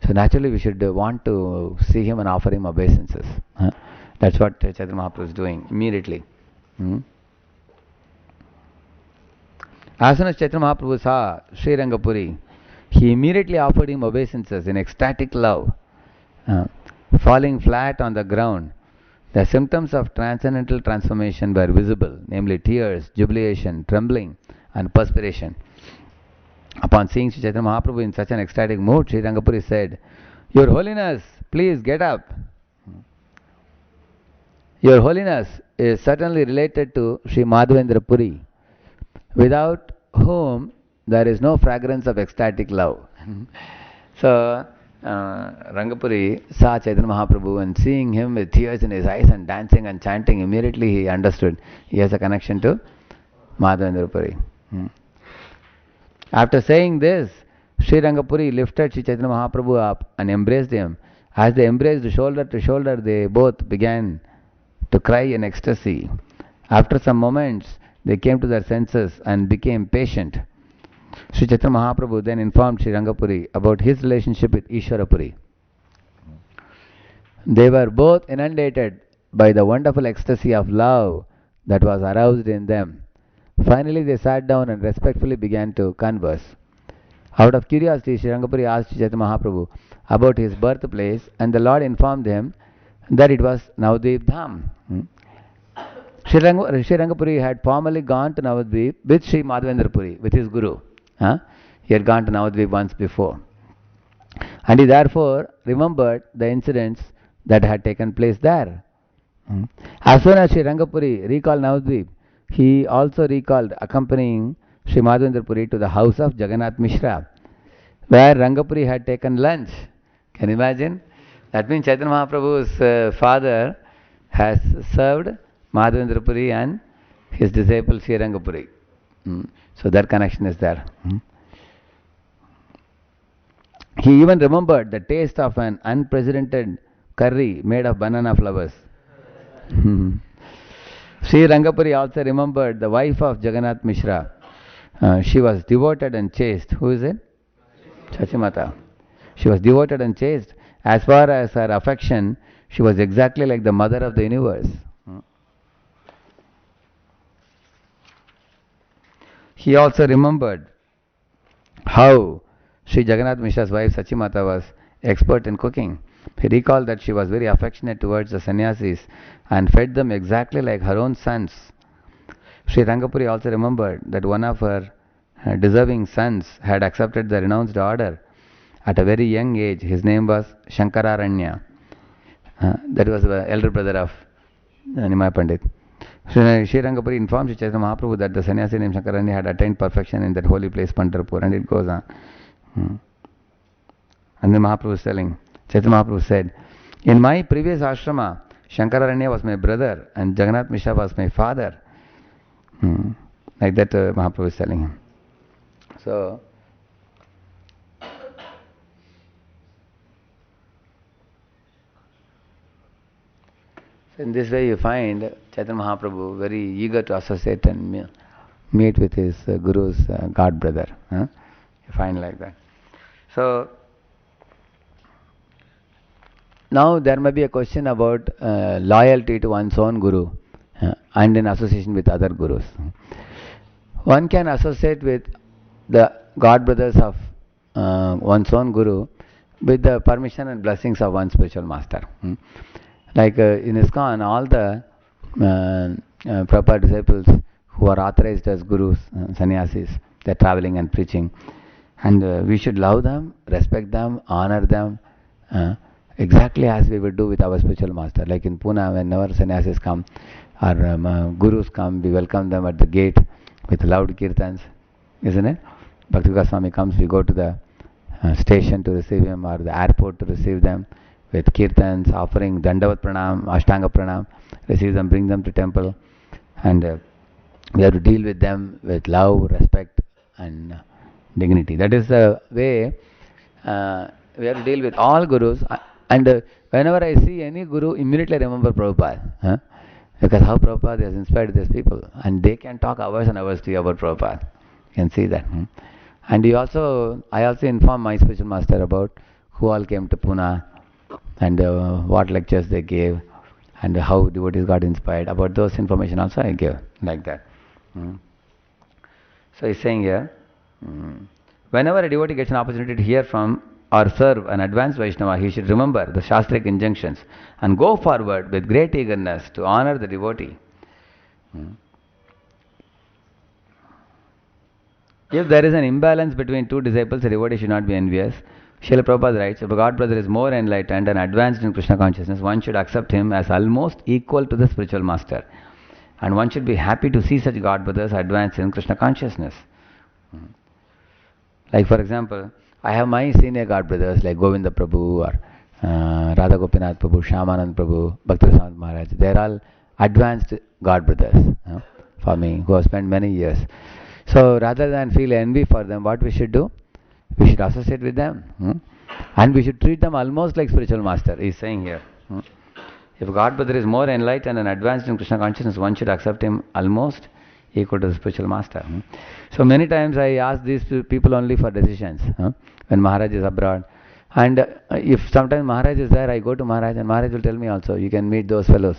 Speaker 1: so naturally we should want to see him and offer him obeisances. That's what Chaitanya Mahaprabhu is doing immediately. As soon as Chaitanya Mahaprabhu saw Sri Rangapuri, He immediately offered him obeisances in ecstatic love, uh, falling flat on the ground. The symptoms of transcendental transformation were visible, namely tears, jubilation, trembling, and perspiration. Upon seeing Sri Chaitanya Mahaprabhu in such an ecstatic mood, Sri Rangapuri said, "Your Holiness, please get up. Your Holiness is certainly related to Sri Madhavendra Puri, without whom there is no fragrance of ecstatic love." So, Rangapuri saw Chaitanya Mahaprabhu, and seeing him with tears in his eyes and dancing and chanting, immediately he understood he has a connection to Madhavendra Puri. After saying this, Sri Rangapuri lifted Sri Chaitanya Mahaprabhu up and embraced him. As they embraced shoulder to shoulder, they both began to cry in ecstasy. After some moments, they came to their senses and became patient. Sri Chaitanya Mahaprabhu then informed Sri Rangapuri about his relationship with Ishwarapuri. They were both inundated by the wonderful ecstasy of love that was aroused in them. Finally, they sat down and respectfully began to converse. Out of curiosity, Sri Rangapuri asked Sri Chaitanya Mahaprabhu about his birthplace, and the Lord informed him that it was Navadvip Dham. Sri Rangapuri had formerly gone to Navadvip with Sri Madhavendra Puri, with his Guru. He had gone to Navadvip once before. And he therefore remembered the incidents that had taken place there. As soon as Sri Rangapuri recalled Navadvip, he also recalled accompanying Sri Madhavendra Puri to the house of Jagannath Mishra, where Rangapuri had taken lunch. Can you imagine? That means Chaitanya Mahaprabhu's father has served Madhavendra Puri and his disciple Sri Rangapuri. So that connection is there. He even remembered the taste of an unprecedented curry made of banana flowers. Sri Rangapuri also remembered the wife of Jagannath Mishra. She was devoted and chaste. Who is it? Chachimata. She was devoted and chaste. As far as her affection, she was exactly like the mother of the universe. He also remembered how Sri Jagannath Mishra's wife Sachimata was expert in cooking. He recalled that she was very affectionate towards the sannyasis and fed them exactly like her own sons. Sri Rangapuri also remembered that one of her deserving sons had accepted the renounced order at a very young age. His name was Shankararanya. That was the elder brother of Nimai Pandit. Sri Rangapuri informed Sri Chaitanya Mahaprabhu that the sannyasi named Shankararanya had attained perfection in that holy place Pandharpur, and it goes on. And then Mahaprabhu was telling, Chaitanya Mahaprabhu said, "In my previous ashrama, Shankararanya was my brother and Jagannath Mishra was my father." Like that Mahaprabhu was telling him. So, in this way you find Chaitanya Mahaprabhu very eager to associate and meet with his Guru's god brother. You find like that. So, now there may be a question about loyalty to one's own Guru and in association with other Gurus. One can associate with the god brothers of one's own Guru with the permission and blessings of one's spiritual master. Like in ISKCON, all the Prabhupada disciples who are authorized as Gurus, sannyasis, they are traveling and preaching. And we should love them, respect them, honor them, exactly as we would do with our spiritual master. Like in Pune, whenever sannyasis come, or Gurus come, we welcome them at the gate with loud kirtans, isn't it? Bhakti Swami comes, we go to the station to receive him, or the airport to receive them, with kirtans, offering Dandavat Pranam, Ashtanga Pranam, receive them, bring them to temple, and we have to deal with them with love, respect, and dignity. That is the way we have to deal with all Gurus. And whenever I see any Guru, immediately I remember Prabhupada. Because how Prabhupada has inspired these people. And they can talk hours and hours to you about Prabhupada. You can see that. And I also inform my spiritual master about who all came to Pune and what lectures they gave and how devotees got inspired. About those information also I give like that. So he's saying here, whenever a devotee gets an opportunity to hear from or serve an advanced Vaishnava, he should remember the Shastric injunctions and go forward with great eagerness to honor the devotee. If there is an imbalance between two disciples, a devotee should not be envious. Srila Prabhupada writes, if a god brother is more enlightened and advanced in Krishna consciousness, one should accept him as almost equal to the spiritual master. And one should be happy to see such god brothers advance in Krishna consciousness. Like for example, I have my senior god brothers like Govinda Prabhu or Radha Gopinath Prabhu, Shyamanand Prabhu, Bhaktivinoda Maharaj. They are all advanced god brothers for me who have spent many years. So rather than feel envy for them, what we should do? We should associate with them. And we should treat them almost like spiritual master, he is saying here. If a god brother is more enlightened and advanced in Krishna consciousness, one should accept him almost equal to the spiritual master. So many times I ask these people only for decisions when Maharaj is abroad. And if sometimes Maharaj is there, I go to Maharaj and Maharaj will tell me also, you can meet those fellows.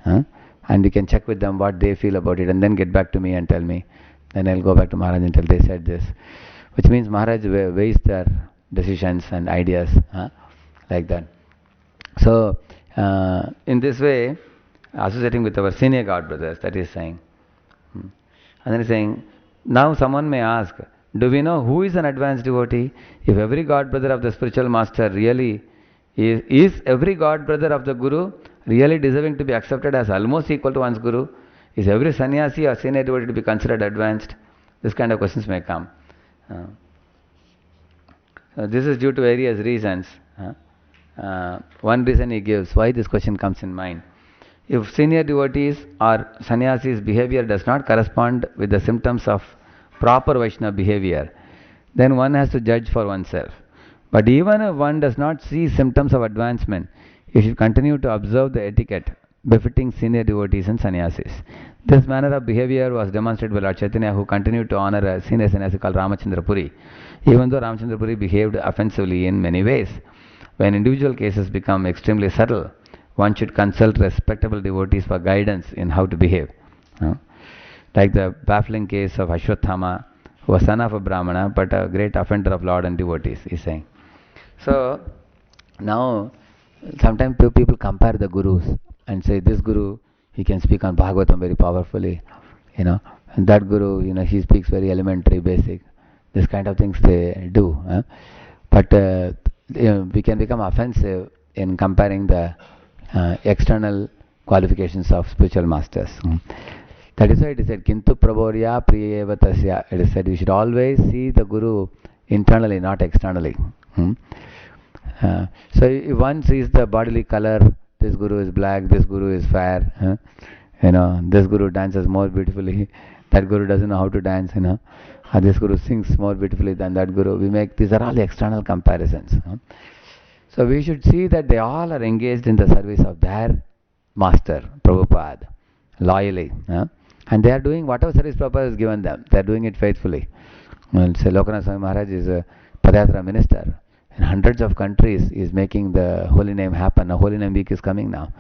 Speaker 1: And you can check with them what they feel about it and then get back to me and tell me. Then I'll go back to Maharaj and tell they said this. Which means Maharaj weighs their decisions and ideas like that. So, in this way, associating with our senior god brothers, that is saying. And then he's saying, now someone may ask, do we know who is an advanced devotee? If every god brother of the spiritual master really is every god brother of the guru really deserving to be accepted as almost equal to one's guru? Is every sannyasi or senior devotee to be considered advanced? This kind of questions may come. So this is due to various reasons. One reason he gives why this question comes in mind. If senior devotees or sannyasis' behavior does not correspond with the symptoms of proper Vaishnava behavior, then one has to judge for oneself. But even if one does not see symptoms of advancement, he should continue to observe the etiquette befitting senior devotees and sannyasis. This manner of behavior was demonstrated by Lord Chaitanya, who continued to honor a senior sannyasi called Ramachandra Puri, even though Ramachandra Puri behaved offensively in many ways. When individual cases become extremely subtle, one should consult respectable devotees for guidance in how to behave. Like the baffling case of Ashwathama, who was son of a Brahmana but a great offender of Lord and devotees, he is saying. So, now, sometimes people compare the gurus and say, this guru, he can speak on Bhagavatam very powerfully, and that guru, he speaks very elementary, basic. This kind of things they do. But we can become offensive in comparing the external qualifications of spiritual masters. That is why it is said, Kintu Prabhorya Priyeva Tasya. It is said you should always see the guru internally, not externally. So if one sees the bodily color, this guru is black, this guru is fair, this guru dances more beautifully, that guru doesn't know how to dance, or this guru sings more beautifully than that guru. These are all external comparisons. So we should see that they all are engaged in the service of their master, Prabhupada, loyally. And they are doing whatever service Prabhupada has given them. They are doing it faithfully. Say Lokanath Swami Maharaj is a Padayatra minister. In hundreds of countries, he is making the holy name happen. A holy name week is coming now.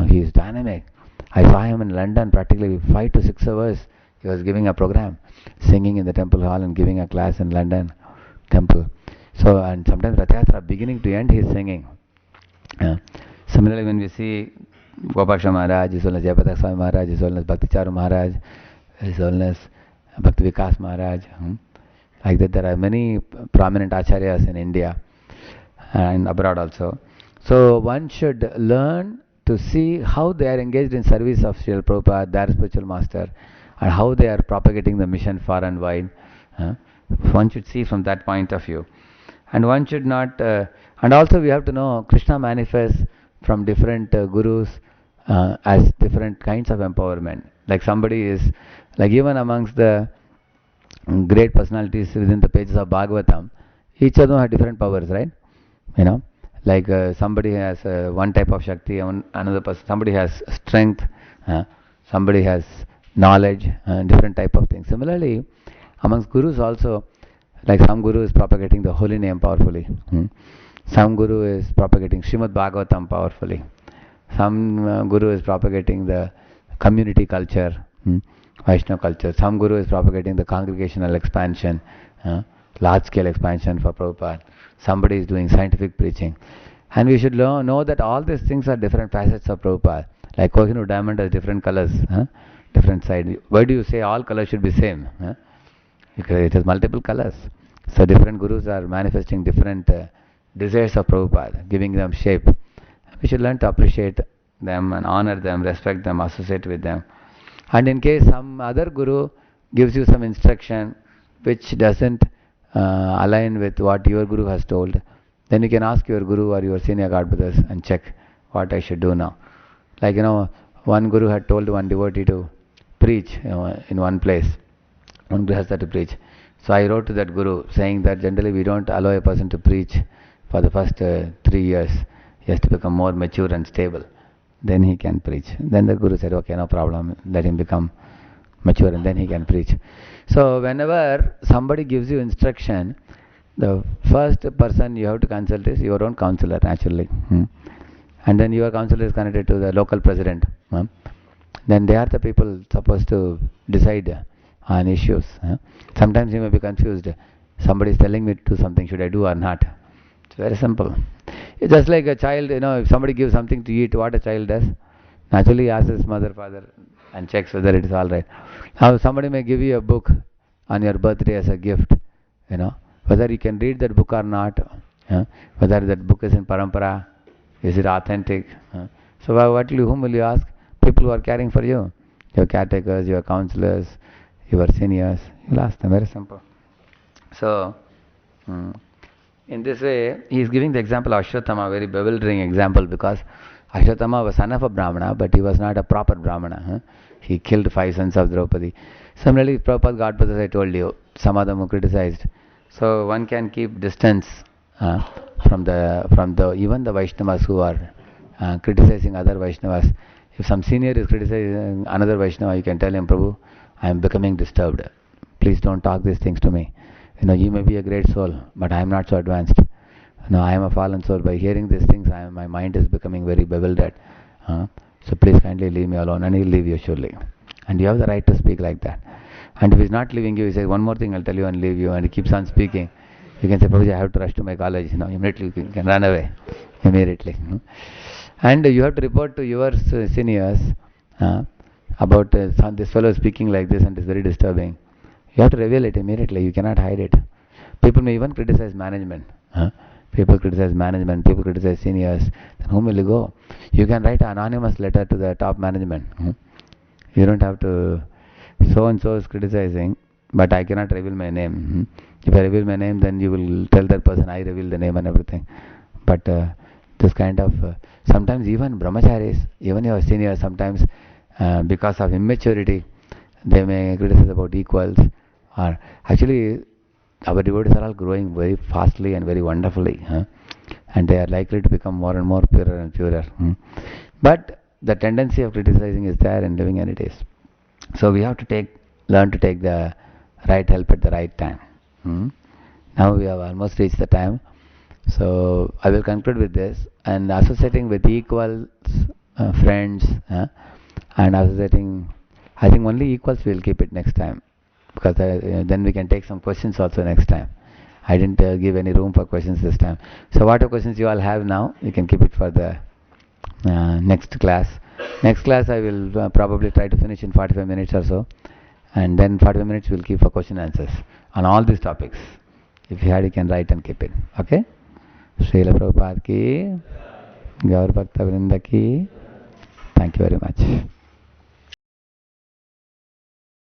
Speaker 1: He is dynamic. I saw him in London practically 5 to 6 hours. He was giving a program, singing in the temple hall and giving a class in London temple. So, and sometimes Rathayatra, beginning to end, he is singing. Similarly, when we see Gopaksha Maharaj, His Holiness Jayapatak Swami Maharaj, His Holiness Bhakticharu Maharaj, His Holiness Bhakti Vikas Maharaj, like that there are many prominent acharyas in India and abroad also. So one should learn to see how they are engaged in service of Srila Prabhupada, their spiritual master, and how they are propagating the mission far and wide. One should see from that point of view. And one should not, and also we have to know Krishna manifests from different gurus as different kinds of empowerment. Like somebody is, like even amongst the great personalities within the pages of Bhagavatam, each of them have different powers, right? Like somebody has one type of Shakti, another person, somebody has strength, somebody has knowledge, different type of things. Similarly, amongst gurus also, like some guru is propagating the holy name powerfully. Some guru is propagating Srimad Bhagavatam powerfully. Some guru is propagating the community culture, Vaishnava culture. Some guru is propagating the congregational expansion, large scale expansion for Prabhupada. Somebody is doing scientific preaching. And we should know that all these things are different facets of Prabhupada. Like Kohinoor diamond has different colors, different side. Why do you say all colors should be same? Because it has multiple colors. So different gurus are manifesting different desires of Prabhupada, giving them shape. We should learn to appreciate them and honor them, respect them, associate with them. And in case some other guru gives you some instruction which doesn't align with what your guru has told, then you can ask your guru or your senior god brothers and check what I should do now. Like, one guru had told one devotee to preach in one place. One grihastha to preach. So I wrote to that guru saying that generally we don't allow a person to preach for the first 3 years. He has to become more mature and stable. Then he can preach. Then the guru said, okay, no problem. Let him become mature and then he can preach. So whenever somebody gives you instruction, the first person you have to consult is your own counselor, naturally. And then your counselor is connected to the local president. Then they are the people supposed to decide on issues. Sometimes you may be confused. Somebody is telling me to do something, should I do or not? It's very simple. It's just like a child, if somebody gives something to eat, what a child does? Naturally asks his mother, father and checks whether it is alright. Now somebody may give you a book on your birthday as a gift, whether you can read that book or not, whether that book is in parampara, is it authentic? So whom will you ask? People who are caring for you, your caretakers, your counselors, your seniors. You'll ask them, very simple. So, in this way, he is giving the example of Ashwatthama, very bewildering example, because Ashwatthama was son of a Brahmana, but he was not a proper Brahmana. He killed 5 sons of Draupadi. Similarly, Prabhupada God brothers, I told you, some of them were criticized. So one can keep distance from the even the Vaishnavas who are criticizing other Vaishnavas. If some senior is criticizing another Vaishnava, you can tell him, Prabhu, I am becoming disturbed. Please don't talk these things to me. You may be a great soul, but I am not so advanced. I am a fallen soul. By hearing these things, my mind is becoming very bewildered. So please kindly leave me alone, and he'll leave you surely. And you have the right to speak like that. And if he's not leaving you, he says, one more thing I'll tell you and leave you, and he keeps on speaking. You can say, Prabhuji, I have to rush to my college. Immediately you can run away. Immediately. And you have to report to your seniors about this fellow speaking like this and it's very disturbing. You have to reveal it immediately. You cannot hide it. People may even criticize management. People criticize management. People criticize seniors. Then whom will you go? You can write an anonymous letter to the top management. You don't have to. So and so is criticizing, but I cannot reveal my name. If I reveal my name, then you will tell that person I reveal the name and everything. But this kind of sometimes even brahmacharis, even your seniors, sometimes because of immaturity, they may criticize about equals. Or actually, our devotees are all growing very fastly and very wonderfully, and they are likely to become more and more purer and purer. But the tendency of criticizing is there in living entities. So we have to learn to take the right help at the right time. Now we have almost reached the time. So I will conclude with this. And associating with equals, friends, and associating, I think only equals we will keep it next time. Because then we can take some questions also next time. I didn't give any room for questions this time. So whatever questions you all have now, you can keep it for the next class. Next class I will probably try to finish in 45 minutes or so. And then 45 minutes we'll keep for question answers on all these topics. If you had, you can write and keep it. Okay? Srila Prabhupada ki, Gaur Bhakta Vrinda ki. Thank you very much.